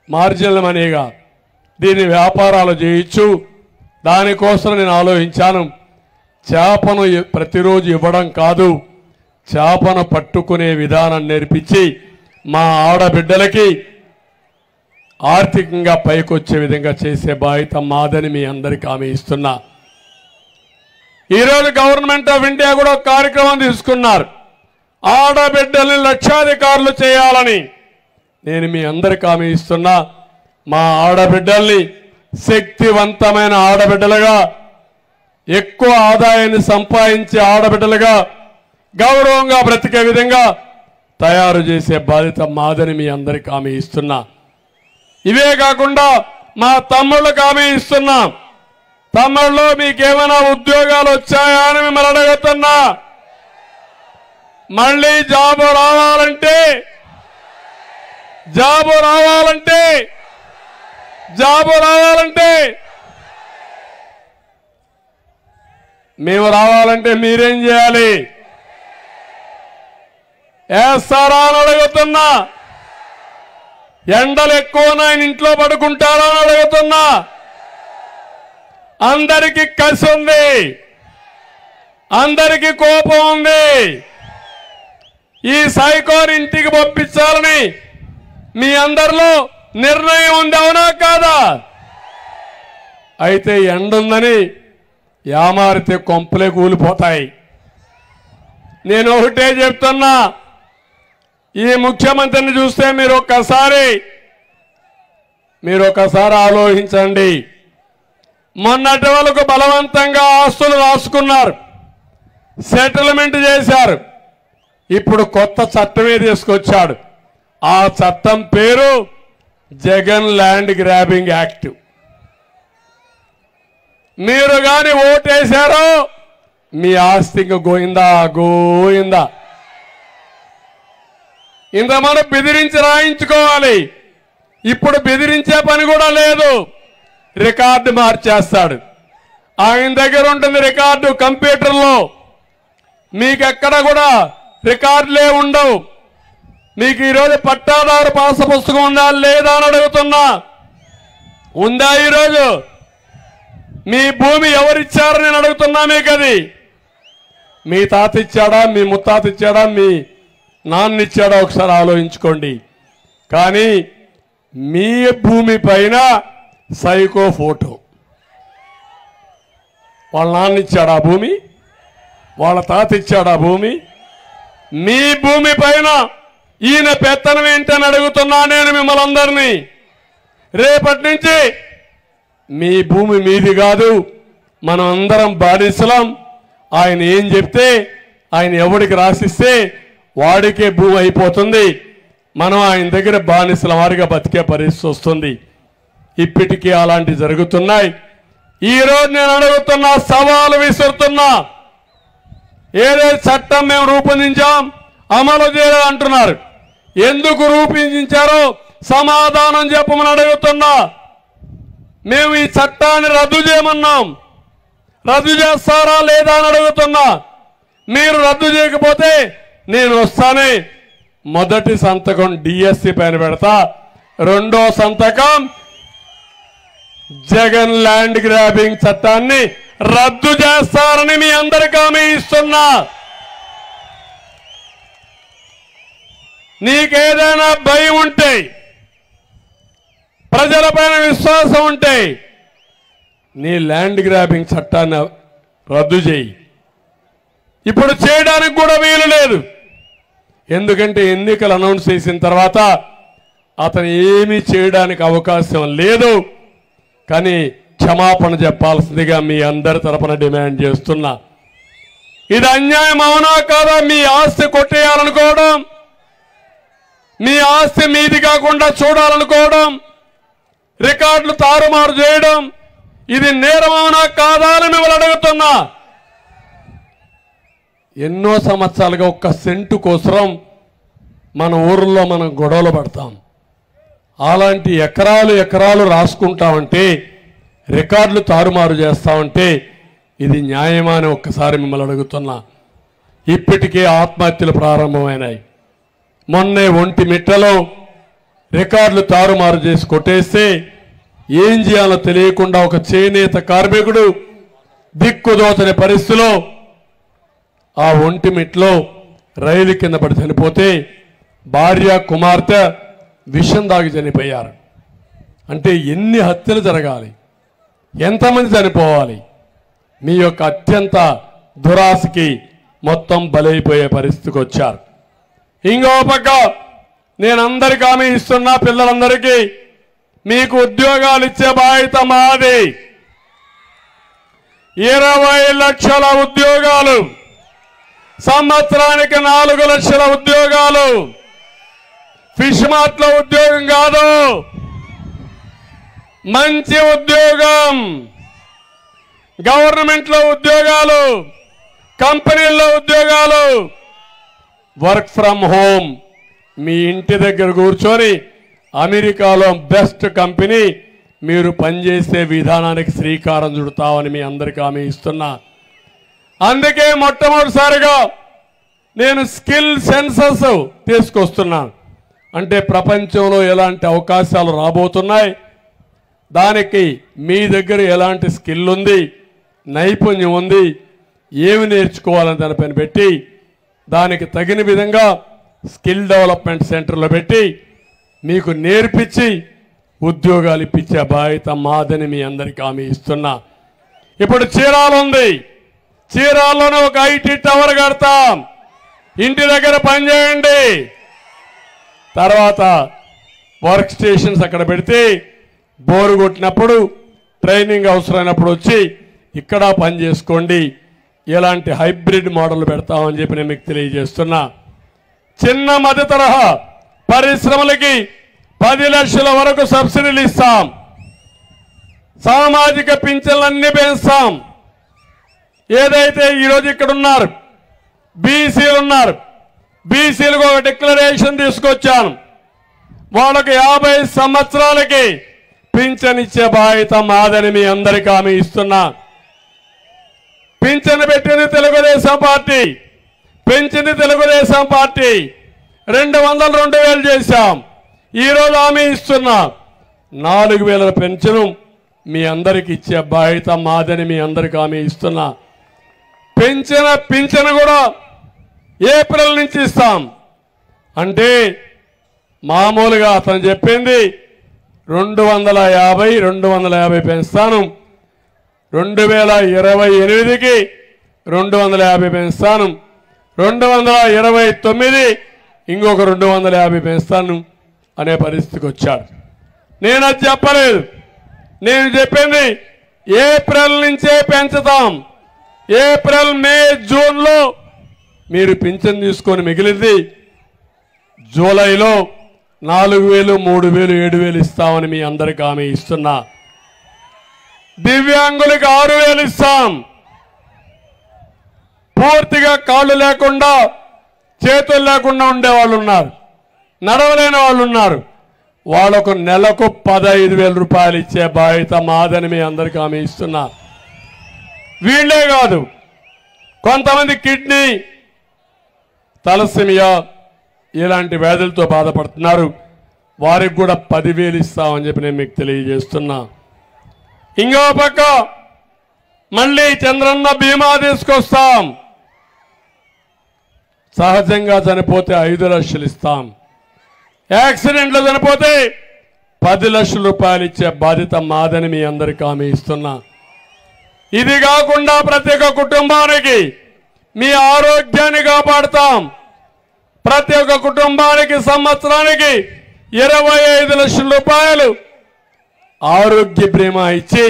మార్జినల్ మనీగా దీని వ్యాపారాలు చేయొచ్చు. దానికోసం నేను ఆలోచించాను. చేపను ప్రతిరోజు ఇవ్వడం కాదు, చేపను పట్టుకునే విధానం నేర్పించి మా ఆడబిడ్డలకి ఆర్థికంగా పైకొచ్చే విధంగా చేసే బాధ్యత మాదని మీ అందరికీ హామీ ఇస్తున్నా. ఈరోజు గవర్నమెంట్ ఆఫ్ ఇండియా కూడా ఒక కార్యక్రమం తీసుకున్నారు, ఆడబిడ్డల్ని లక్షాధికారులు చేయాలని. నేను మీ అందరికీ హామీ ఇస్తున్నా, మా ఆడబిడ్డల్ని శక్తివంతమైన ఆడబిడ్డలుగా, ఎక్కువ ఆదాయాన్ని సంపాదించే ఆడబిడ్డలుగా, గౌరవంగా బ్రతికే విధంగా తయారు చేసే బాధ్యత మాదని మీ అందరికీ హామీ ఇస్తున్నా. ఇవే కాకుండా మా తమ్ముళ్ళకి హామీ ఇస్తున్నా, తమ్ముళ్ళు మీకేమైనా ఉద్యోగాలు వచ్చాయా అని మిమ్మల్ని అడుగుతున్నా. మళ్ళీ జాబు రావాలంటే మేము రావాలంటే మీరేం చేయాలి? వేస్తారా అని అడుగుతున్నా. ఎండలు ఎక్కువ ఇంట్లో పడుకుంటారా అని అడుగుతున్నా. అందరికీ కసి ఉంది, అందరికీ కోపం ఉంది. ఈ సైకోని ఇంటికి పంపించాలని మీ అందరిలో నిర్ణయం ఉంది, అవునా కాదా? అయితే ఎండుందని యామారితే కొంపలే కూలిపోతాయి. నేను ఒకటే చెప్తున్నా, ఈ ముఖ్యమంత్రిని చూస్తే మీరు ఒక్కసారి ఆలోచించండి. మొన్నటి వరకు బలవంతంగా ఆస్తులు రాసుకున్నారు, సెటిల్మెంట్ చేశారు. ఇప్పుడు కొత్త చట్టమే తీసుకొచ్చాడు. ఆ చట్టం పేరు జగన్ ల్యాండ్ గ్రాబింగ్ యాక్ట్. మీరు గాని ఓటేశారో మీ ఆస్తికి గోయిందా. ఇంతమంది బెదిరించి రాయించుకోవాలి. ఇప్పుడు బెదిరించే పని కూడా లేదు, రికార్డు మార్చేస్తాడు. ఆయన దగ్గర ఉంటుంది రికార్డు కంప్యూటర్లో. మీకెక్కడ కూడా రికార్డులే ఉండవు. మీకు ఈరోజు పట్టాదారు పాస పుస్తకం ఉందా లేదా అని అడుగుతున్నా. ఉందా? ఈరోజు మీ భూమి ఎవరిచ్చారని నేను అడుగుతున్నా. మీకు అది మీ తాత ఇచ్చాడా, మీ ముత్తాత ఇచ్చాడా, మీ నాన్న ఇచ్చాడా ఒకసారి ఆలోచించుకోండి. కానీ మీ భూమి పైన సైకో ఫోటో. వాళ్ళ నాన్న ఇచ్చాడా భూమి, వాళ్ళ తాత ఇచ్చాడా భూమి? మీ భూమి పైన ఈయన పెత్తనం ఏంటని అడుగుతున్నా నేను మిమ్మల్ని అందరినీ. రేపటి నుంచి మీ భూమి మీది కాదు, మనం అందరం బానిసలం. ఆయన ఏం చెప్తే, ఆయన ఎవడికి రాసిస్తే వాడికే భూమి అయిపోతుంది. మనం ఆయన దగ్గర బానిసల వారిగా బతికే పరిస్థితి వస్తుంది. ఇప్పటికీ అలాంటివి జరుగుతున్నాయి. ఈరోజు నేను అడుగుతున్నా, సవాలు విసురుతున్నా. ఏదైతే చట్టం మేము రూపొందించాం అమలు చేయాలి అంటున్నారు. ఎందుకు రూపొందించారో సమాధానం చెప్పమని అడుగుతున్నా. మేము ఈ చట్టాన్ని రద్దు చేయమన్నాం, రద్దు చేస్తారా లేదా అని అడుగుతున్నా. మీరు రద్దు చేయకపోతే నేను వస్తానే మొదటి సంతకం డిఎస్సి పైన పెడతా, రెండో సంతకం జగన్ ల్యాండ్ గ్రాబింగ్ చట్టాన్ని రద్దు చేస్తారని మీ అందరికీ హామీ ఇస్తున్నా. నీకేదైనా భయం ఉంటే, ప్రజలపైన విశ్వాసం ఉంటే నీ ల్యాండ్ గ్రాబింగ్ చట్టాన్ని రద్దు చేయి. ఇప్పుడు చేయడానికి కూడా వీలు లేదు. ఎందుకంటే ఎన్నికలు అనౌన్స్ చేసిన తర్వాత అతను ఏమీ చేయడానికి అవకాశం లేదు. కానీ క్షమాపణ చెప్పాల్సిందిగా మీ అందరి తరపున డిమాండ్ చేస్తున్నా. ఇది అన్యాయం అవునా కాదా? మీ ఆస్తి కొట్టేయాలనుకోవడం, మీ ఆస్తి మీది కాకుండా చూడాలనుకోవడం, రికార్డులు తారుమారు చేయడం, ఇది నేరం అవునా కాదా అని మిమ్మల్ని అడుగుతున్నా. ఎన్నో సంవత్సరాలుగా ఒక్క సెంటు కోసం మన ఊర్లో మనం గొడవలు పడతాం. అలాంటి ఎకరాలు ఎకరాలు రాసుకుంటామంటే, రికార్డులు తారుమారు చేస్తామంటే ఇది న్యాయమా అని ఒక్కసారి మిమ్మల్ని అడుగుతున్నా. ఇప్పటికే ఆత్మహత్యలు ప్రారంభమైనాయి. మొన్నే ఒంటిమిట్టలో రికార్డులు తారుమారు చేసి కొట్టేస్తే ఏం చేయాలో తెలియకుండా ఒక చేనేత కార్మికుడు దిక్కుదోచని పరిస్థితిలో ఆ ఒంటిమిట్లో రైలు కింద పడి చనిపోతే భార్య కుమార్తె విషం దాగి చనిపోయారు. అంటే ఎన్ని హత్యలు జరగాలి, ఎంతమంది చనిపోవాలి? మీ యొక్క అత్యంత దురాశకి మొత్తం బలైపోయే పరిస్థితికి వచ్చారు. ఇంకో పక్క నేను అందరికీ హామీ ఇస్తున్నా, పిల్లలందరికీ మీకు ఉద్యోగాలు ఇచ్చే బాధ్యత మాది. 20 లక్షల ఉద్యోగాలు, సంవత్సరానికి 4 లక్షల ఉద్యోగాలు. ఫిష్ మార్ట్ లో ఉద్యోగం కాదు, మంచి ఉద్యోగం. గవర్నమెంట్ లో ఉద్యోగాలు, కంపెనీల్లో ఉద్యోగాలు, వర్క్ ఫ్రమ్ హోమ్. మీ ఇంటి దగ్గర కూర్చొని అమెరికాలో బెస్ట్ కంపెనీ మీరు పనిచేసే విధానానికి శ్రీకారం చుడతామని మీ అందరికీ హామీ ఇస్తున్నా. అందుకే మొట్టమొదటిసారిగా నేను స్కిల్ సెన్సస్ తీసుకొస్తున్నాను. అంటే ప్రపంచంలో ఎలాంటి అవకాశాలు రాబోతున్నాయి, దానికి మీ దగ్గర ఎలాంటి స్కిల్ ఉంది, నైపుణ్యం ఉంది, ఏమి నేర్చుకోవాలని దానిపైన పెట్టి దానికి తగిన విధంగా స్కిల్ డెవలప్మెంట్ సెంటర్లో పెట్టి మీకు నేర్పించి ఉద్యోగాలు ఇప్పించే బాధ్యత మాదని మీ అందరికీ హామీ ఇస్తున్నా. ఇప్పుడు చీరాల ఉంది, చీరాల్లోనే ఒక ఐటీ టవర్ కడతాం. ఇంటి దగ్గర పనిచేయండి. తర్వాత వర్క్ స్టేషన్స్ అక్కడ పెడితే బోరు కొట్టినప్పుడు ట్రైనింగ్ అవసరమైనప్పుడు వచ్చి ఇక్కడ పని చేసుకోండి. ఎలాంటి హైబ్రిడ్ మోడల్ పెడతామని చెప్పి నేను మీకు తెలియజేస్తున్నా. చిన్న మధ్య తరహా పరిశ్రమలకి 10 లక్షల వరకు సబ్సిడీలు ఇస్తాం. సామాజిక పింఛన్లన్నీ పెంచుతాం. ఏదైతే ఈరోజు ఇక్కడ ఉన్నారు బీసీలు ఉన్నారు, బీసీలకు ఒక డిక్లరేషన్ తీసుకొచ్చాను. వాళ్ళకి 50 సంవత్సరాలకి పింఛన్ ఇచ్చే బాధ్యత మాదని మీ అందరికీ హామీ ఇస్తున్నా. పింఛన్ పెట్టింది తెలుగుదేశం పార్టీ, పెంచింది తెలుగుదేశం పార్టీ. 200 2000 చేశాం. ఈరోజు హామీ ఇస్తున్నా 4000 పెన్షన్ మీ అందరికి ఇచ్చే బాధ్యత మాదని మీ అందరికీ హామీ ఇస్తున్నా. పెంచిన పింఛను కూడా ఏప్రిల్ నుంచి ఇస్తాం. అంటే మామూలుగా అతను చెప్పింది 250 పెంచుతాను, 2028కి 250 పెంచుతాను, 229 ఇంకొక 250 పెంచుతాను అనే పరిస్థితికి వచ్చాడు. నేను అది చెప్పలేదు. నేను చెప్పింది ఏప్రిల్ నుంచే పెంచుతాం. ఏప్రిల్, మే, జూన్లో మీరు పింఛన్ తీసుకొని మిగిలింది జూలైలో 4000, 3000, 7000 ఇస్తామని మీ అందరికీ హామీ ఇస్తున్నా. దివ్యాంగులకు 6000 ఇస్తాం. పూర్తిగా కాళ్ళు లేకుండా చేతులు లేకుండా ఉండేవాళ్ళు ఉన్నారు, నడవలేని వాళ్ళు ఉన్నారు. వాళ్ళకు నెలకు 15,000 రూపాయలు ఇచ్చే బాధ్యత మాదని మీ అందరికీ హామీ ఇస్తున్నా. వీళ్ళే కాదు, కొంతమంది కిడ్నీ, తలసిమియా ఇలాంటి వ్యాధులతో బాధపడుతున్నారు. వారికి కూడా 10,000 ఇస్తామని చెప్పి నేను మీకు తెలియజేస్తున్నా. ఇంకో పక్క మళ్ళీ చంద్రన్న బీమా తీసుకొస్తాం. సహజంగా చనిపోతే 5 లక్షలు ఇస్తాం. యాక్సిడెంట్లో చనిపోతే 10 లక్షల రూపాయలు ఇచ్చే బాధ్యత మాదని మీ అందరికీ హామీ ఇస్తున్నా. ఇది కాకుండా ప్రతి ఒక్క కుటుంబానికి మీ ఆరోగ్యాన్ని కాపాడుతాం. ప్రతి ఒక్క కుటుంబానికి సంవత్సరానికి 25 లక్షల రూపాయలు ఆరోగ్య బీమా ఇచ్చి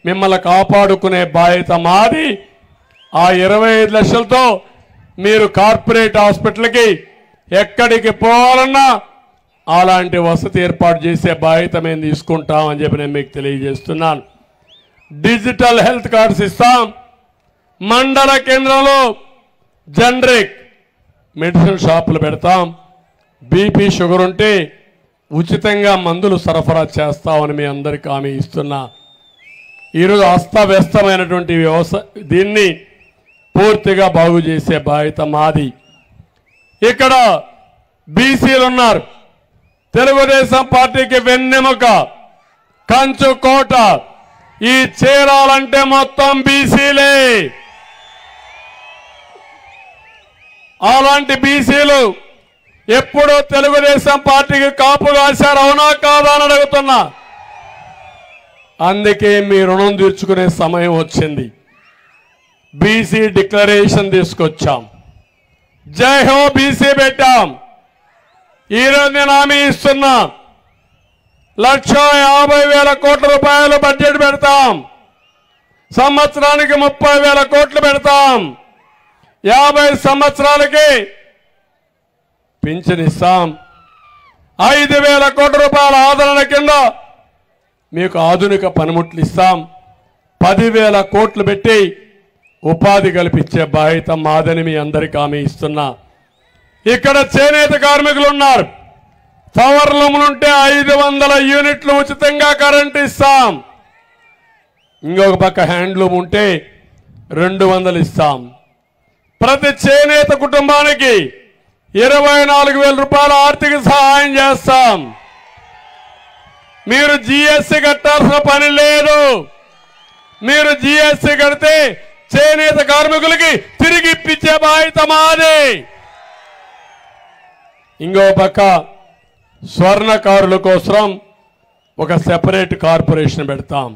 మిమ్మల్ని కాపాడుకునే బాధ్యత మాది. ఆ 25 లక్షలతో మీరు కార్పొరేట్ హాస్పిటల్కి ఎక్కడికి పోవాలన్నా అలాంటి వసతి ఏర్పాటు చేసే బాధ్యత మేము తీసుకుంటామని చెప్పి నేను మీకు తెలియజేస్తున్నాను. డిజిటల్ హెల్త్ కార్డ్స్ ఇస్తాం. మండల కేంద్రంలో జనరిక్ మెడిసిన్ షాపులు పెడతాం. బీపీ, షుగర్ ఉంటే ఉచితంగా మందులు సరఫరా చేస్తామని మీ అందరికీ హామీ ఇస్తున్నా. ఈరోజు అస్తవ్యస్తమైనటువంటి దీన్ని పూర్తిగా బాగు చేసే బాధ్యత మాది. ఇక్కడ బీసీలు ఉన్నారు. తెలుగుదేశం పార్టీకి వెన్నెముక, కంచు కోట. ఈ చీరాలంటే మొత్తం బీసీలే. అలాంటి బీసీలు ఎప్పుడో తెలుగుదేశం పార్టీకి కాపు కాశారు, అవునా కాదా అని అడుగుతున్నా. అందుకే మీ రుణం తీర్చుకునే సమయం వచ్చింది. బీసీ డిక్లరేషన్ తీసుకొచ్చాం. జై హో బీసీ పెట్టాం. ఈరోజు నేను హామీ ఇస్తున్నా, 1,50,000 కోట్ల రూపాయలు బడ్జెట్ పెడతాం. సంవత్సరానికి 30,000 కోట్లు పెడతాం. 50 సంవత్సరాలకి పింఛన్ ఇస్తాం. 5,000 కోట్ల రూపాయల ఆదరణ కింద మీకు ఆధునిక పనిముట్లు ఇస్తాం. 10,000 కోట్లు పెట్టి ఉపాధి కల్పించే బాధ్యత మాదని మీ అందరికీ హామీ ఇస్తున్నా. ఇక్కడ చేనేత కార్మికులు ఉన్నారు. పవర్ లూములుంటే 500 యూనిట్లు ఉచితంగా కరెంటు ఇస్తాం. ఇంకొక పక్క హ్యాండ్లూమ్ ఉంటే 200 ఇస్తాం. ప్రతి చేనేత కుటుంబానికి 24,000 రూపాయల ఆర్థిక సహాయం చేస్తాం. మీరు జీఎస్టీ కట్టాల్సిన పని లేదు. మీరు జీఎస్టీ కడితే చేనేత కార్మికులకి తిరిగి ఇప్పించే బాధ్యత మాది. ఇంకో పక్క స్వర్ణకారుల కోసం ఒక సెపరేట్ కార్పొరేషన్ పెడతాం.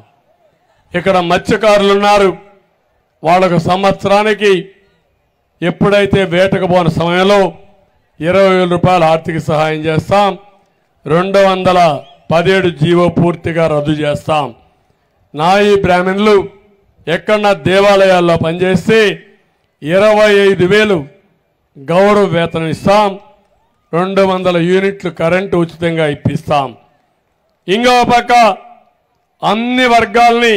ఇక్కడ మత్స్యకారులు ఉన్నారు. వాళ్ళకు సంవత్సరానికి ఎప్పుడైతే వేటకు పోని సమయంలో 20,000 రూపాయల ఆర్థిక సహాయం చేస్తాం. 217 జీవో పూర్తిగా రద్దు చేస్తాం. నాయి బ్రాహ్మణులు ఎక్కడన్నా దేవాలయాల్లో పనిచేస్తే 25,000 గౌరవ వేతనం ఇస్తాం. 200 యూనిట్లు కరెంటు ఉచితంగా ఇప్పిస్తాం. ఇంకో పక్క అన్ని వర్గాల్ని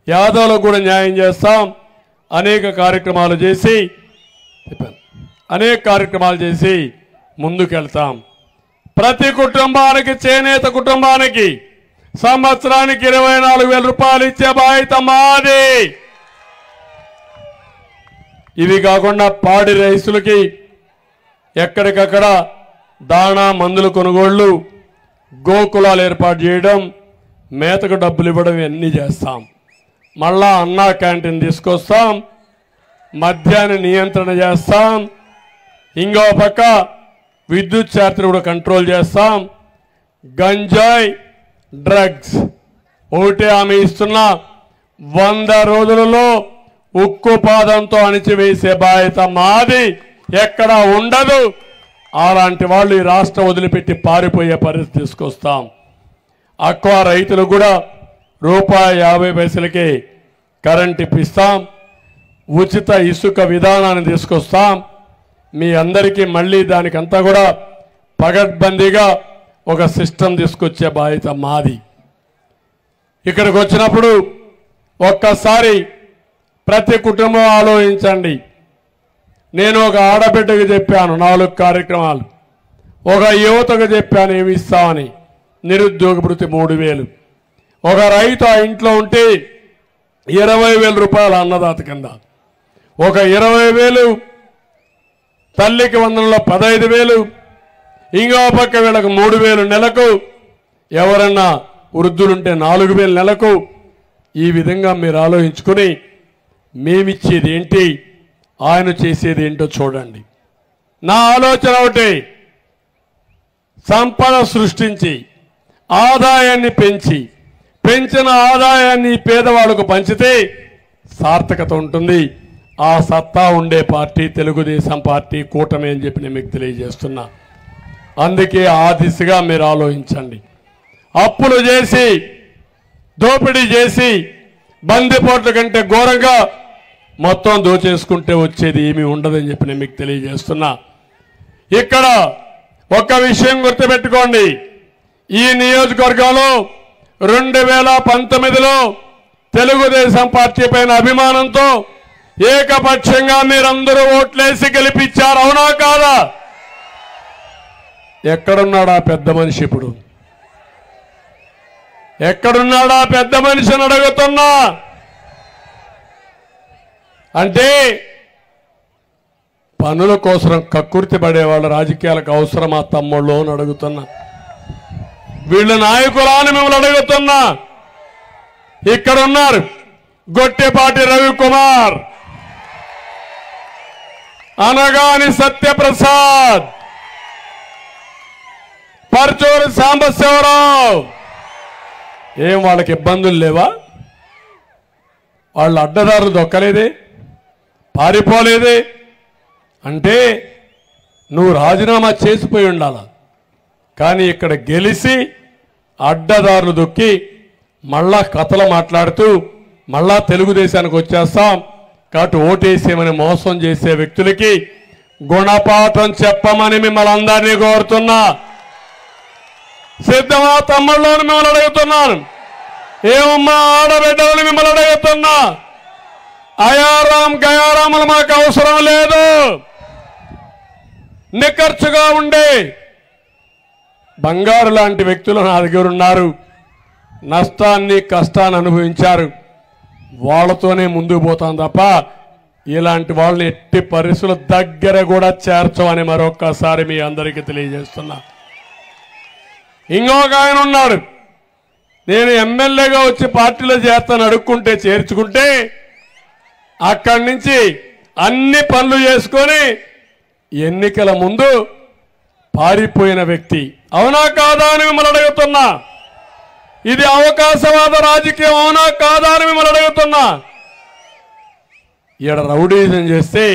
యాదవులకు కూడా న్యాయం చేస్తాం. అనేక కార్యక్రమాలు చేసి ముందుకెళ్తాం. ప్రతి కుటుంబానికి, చేనేత కుటుంబానికి సంవత్సరానికి 24,000 రూపాయలు ఇచ్చే బాధ్యత మాది. ఇవి కాకుండా పాడి రైతులకి ఎక్కడికక్కడ దాణా, మందులు కొనుగోళ్లు, గోకులాలు ఏర్పాటు చేయడం, మేతకు డబ్బులు ఇవ్వడం ఇవన్నీ చేస్తాం. మళ్ళా అన్నా క్యాంటీన్ తీసుకొస్తాం. మద్యాన్ని నియంత్రణ చేస్తాం, ఇంకో పక్క విద్యుత్ ఛార్జీలు కూడా కంట్రోల్ చేస్తాం. గంజాయి డ్రగ్స్ ఒకటే హామీ ఇస్తున్నా, 100 రోజులలో ఉక్కు పాదంతో అణిచివేసే బాధ్యత మాది, ఎక్కడా ఉండదు. అలాంటి వాళ్ళు ఈ రాష్ట్రం వదిలిపెట్టి పారిపోయే పరిస్థితి తీసుకొస్తాం. అక్వా రైతులు కూడా ₹50 కరెంట్ ఇప్పిస్తాం. ఉచిత ఇసుక విధానాన్ని తీసుకొస్తాం. మీ అందరికీ మళ్ళీ దానికంతా కూడా పగడ్బందీగా ఒక సిస్టమ్ తీసుకొచ్చే బాధ్యత మాది. ఇక్కడికి వచ్చినప్పుడు ఒక్కసారి ప్రతి కుటుంబం ఆలోచించండి. నేను ఒక ఆడబిడ్డకు చెప్పాను 4 కార్యక్రమాలు, ఒక యువతకు చెప్పాను ఏమి ఇస్తామని, నిరుద్యోగ భృతి 3000, ఒక రైతు ఆ ఇంట్లో ఉంటే 20,000 రూపాయలు అన్నదాత కింద, ఒక 20,000 తల్లికి వందనంలో 15,000, ఇంకో పక్క వీళ్ళకు 3,000 నెలకు, ఎవరన్నా వృద్ధులుంటే 4,000 నెలకు. ఈ విధంగా మీరు ఆలోచించుకుని మేమిచ్చేది ఏంటి, ఆయన చేసేది ఏంటో చూడండి. నా ఆలోచన ఒకటి, సంపద సృష్టించి ఆదాయాన్ని పెంచిన ఆదాయాన్ని పేదవాళ్ళకు పంచితే సార్థకత ఉంటుంది. ఆ సత్తా ఉండే పార్టీ తెలుగుదేశం పార్టీ, కూటమి అని చెప్పి నేను మీకు తెలియజేస్తున్నా. అందుకే ఆ దిశగా మీరు ఆలోచించండి. అప్పులు చేసి దోపిడీ చేసి బందిపోట్ల కంటే ఘోరంగా మొత్తం దోచేసుకుంటే వచ్చేది ఏమీ ఉండదని చెప్పి నేను మీకు తెలియజేస్తున్నా. ఇక్కడ ఒక విషయం గుర్తుపెట్టుకోండి, ఈ నియోజకవర్గంలో 2019లో తెలుగుదేశం పార్టీ పైన అభిమానంతో ఏకపక్షంగా మీరందరూ ఓట్లేసి గెలిపించారు, అవునా కాదా? ఎక్కడున్నాడా పెద్ద మనిషి? ఇప్పుడు ఎక్కడున్నాడా పెద్ద మనిషిని అడుగుతున్నా. అంటే పనుల కోసం కక్కుర్తి పడేవాళ్ళ రాజకీయాలకు అవసరమా తమ్ముళ్ళు అని అడుగుతున్నా. వీళ్ళ నాయకురాని మిమ్మల్ని అడుగుతున్నా. ఇక్కడ ఉన్నారు గొట్టెపాటి రవికుమార్, అనగాని సత్యప్రసాద్, పర్చూరి సాంబశివరావు. ఏం వాళ్ళకి ఇబ్బందులు లేవా? వాళ్ళు అడ్డదారులు దొక్కలేదే, పారిపోలేదే. అంటే నువ్వు రాజీనామా చేసిపోయి ఉండాల. కానీ ఇక్కడ గెలిచి అడ్డదారులు దొక్కి మళ్ళా కథలు మాట్లాడుతూ మళ్ళా తెలుగుదేశానికి వచ్చేస్తాం కాబట్టి ఓటేసేమని మోసం చేసే వ్యక్తులకి గుణపాఠం చెప్పమని మిమ్మల్ని అందరినీ కోరుతున్నా. సిద్ధమా తమ్ముళ్ళని మిమ్మల్ని అడుగుతున్నాను. ఏమమ్మా ఆడబిడ్డలని మిమ్మల్ని అడుగుతున్నా. అయారాం గయారాములు మాకు అవసరం లేదు. నిఖర్చుగా ఉండే బంగారు లాంటి వ్యక్తులు నా దగ్గర ఉన్నారు. నష్టాన్ని కష్టాన్ని అనుభవించారు. వాళ్ళతోనే ముందుకు పోతాం తప్ప ఇలాంటి వాళ్ళని ఎట్టి పరిస్థితుల దగ్గర కూడా చేర్చమని మరొక్కసారి మీ అందరికీ తెలియజేస్తున్నా. ఇంకొక ఆయన ఉన్నాడు, నేను ఎమ్మెల్యేగా వచ్చి పార్టీలో చేస్తాను అడుక్కుంటే చేర్చుకుంటే అక్కడి నుంచి అన్ని పనులు చేసుకొని ఎన్నికల ముందు పారిపోయిన వ్యక్తి, అవునా కాదా అని మిమ్మల్ని అడుగుతున్నా. ఇది అవకాశవాద రాజకీయం అవునా కాదా అని మిమ్మల్ని అడుగుతున్నా. ఈడ రౌడీజం చేస్తే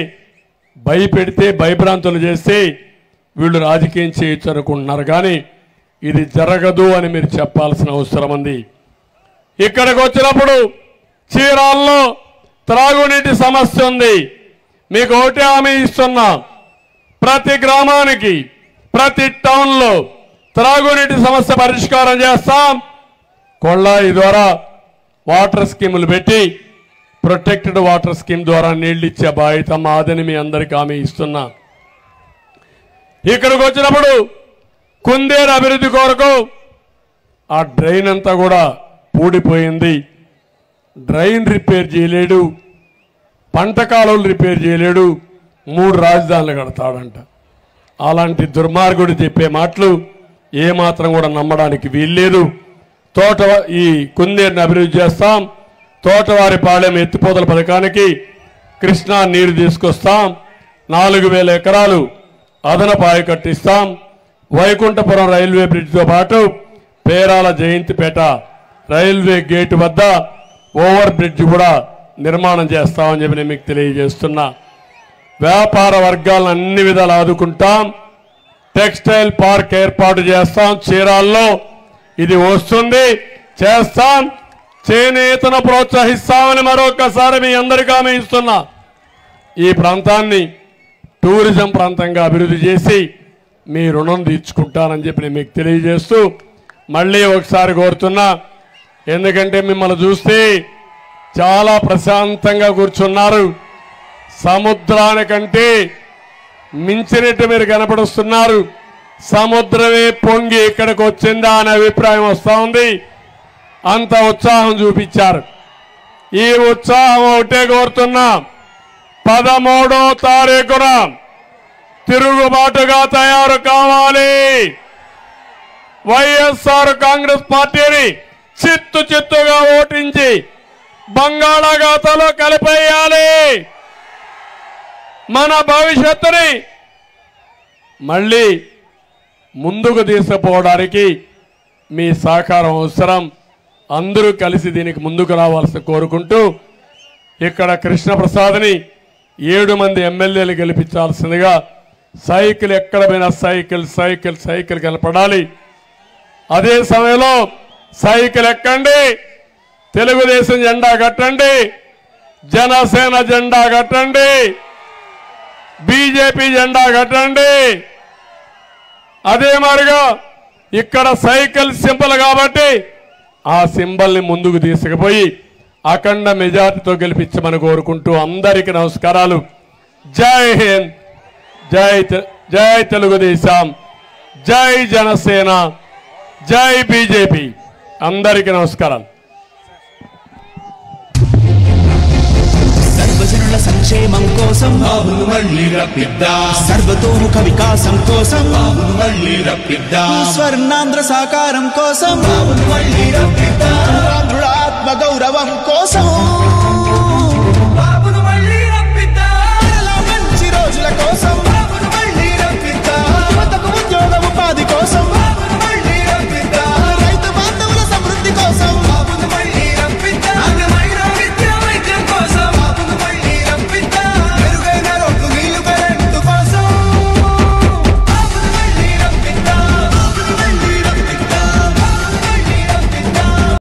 భయపెడితే భయభ్రాంతులు చేస్తే వీళ్ళు రాజకీయం చేయొచ్చు అనుకుంటున్నారు. కానీ ఇది జరగదు అని మీరు చెప్పాల్సిన అవసరం ఉంది. ఇక్కడికి వచ్చినప్పుడు చీరాల్లో త్రాగునీటి సమస్య ఉంది. మీకు ఒకటే హామీ ఇస్తున్నా, ప్రతి గ్రామానికి ప్రతి టౌన్లో త్రాగునీటి సమస్య పరిష్కారం చేస్తాం. కొళ్ళాయి ద్వారా వాటర్ స్కీములు పెట్టి ప్రొటెక్టెడ్ వాటర్ స్కీమ్ ద్వారా నీళ్లు ఇచ్చే బాధ్యత మాదని మీ అందరికీ హామీ ఇస్తున్నా. ఇక్కడికి వచ్చినప్పుడు కుందేరు అభివృద్ధి కొరకు ఆ డ్రైన్ అంతా కూడా పూడిపోయింది. డ్రైన్ రిపేర్ చేయలేడు, పంట కాలువలు రిపేర్ చేయలేడు, 3 రాజధానులు కడతాడంట. అలాంటి దుర్మార్గుడు చెప్పే మాటలు ఏమాత్రం కూడా నమ్మడానికి వీల్లేదు. ఈ కుందేరుని అభివృద్ధి చేస్తాం. తోటవారిపాలెం ఎత్తిపోతల పథకానికి కృష్ణా నీరు తీసుకొస్తాం, 4000 ఎకరాలు అదనపు ఆయకట్టిస్తాం, వైకుంఠపురం రైల్వే బ్రిడ్జితో పాటు పేరాల జయంతిపేట రైల్వే గేటు వద్ద ఓవర్ బ్రిడ్జ్ కూడా నిర్మాణం చేస్తామని చెప్పి నేను మీకు తెలియజేస్తున్నా. వ్యాపార వర్గాలను అన్ని విధాలు ఆదుకుంటాం. టెక్స్టైల్ పార్క్ ఏర్పాటు చేస్తాం. చీరాల్లో ఇది వస్తుంది, చేస్తాం. చేనేతను ప్రోత్సహిస్తామని మరొకసారి మీ అందరికీ హామీ ఇస్తున్నా. ఈ ప్రాంతాన్ని టూరిజం ప్రాంతంగా అభివృద్ధి చేసి మీ రుణం తీర్చుకుంటానని చెప్పి నేను మీకు తెలియజేస్తూ మళ్ళీ ఒకసారి కోరుతున్నా. ఎందుకంటే మిమ్మల్ని చూస్తే చాలా ప్రశాంతంగా కూర్చున్నారు. సముద్రానికంటే మించినట్టు మీరు కనపడుస్తున్నారు. సముద్రమే పొంగి ఇక్కడికి వచ్చిందా అనే అభిప్రాయం వస్తూ ఉంది. అంత ఉత్సాహం చూపించారు. ఈ ఉత్సాహం ఒకటే కోరుతున్నా, 13వ తారీఖున తిరుగుబాటుగా తయారు కావాలి. వైఎస్ఆర్ కాంగ్రెస్ పార్టీని చిత్తుగా ఓటించి బంగాళాఖాతంలో కలిపేయాలి. మన భవిష్యత్తుని మళ్ళీ ముందుకు తీసుకుపోవడానికి మీ సహకారం అవసరం. అందరూ కలిసి దీనికి ముందుకు రావాల్సి కోరుకుంటూ ఇక్కడ కృష్ణప్రసాద్ని 7 మంది ఎమ్మెల్యేలు గెలిపించాల్సిందిగా, సైకిల్ ఎక్కడ పోయినా సైకిల్ కనపడాలి. అదే సమయంలో సైకిల్ ఎక్కండి, తెలుగుదేశం జెండా కట్టండి, జనసేన జెండా కట్టండి, బీజేపీ జెండా కట్టండి. అదే మాదిరిగా ఇక్కడ సైకిల్ సింబల్ కాబట్టి ఆ సింబల్ని ముందుకు తీసుకుపోయి అఖండ మెజార్టీతో గెలిపించమని కోరుకుంటూ అందరికీ నమస్కారాలు. జై హింద్, జై తెలుగుదేశం, జై జనసేన, జై బీజేపీ. అందరికీ నమస్కారాలు. సర్వజనుల సంక్షేమం కోసం బాబును మళ్ళీ రప్పిద్దాం, సర్వతోముఖ వికాసం కోసం బాబును మళ్ళీ రప్పిద్దాం, స్వర్ణాంధ్ర సాకారం కోసం బాబును మళ్ళీ రప్పిద్దాం, ఆంధ్రుల ఆత్మ గౌరవం కోసం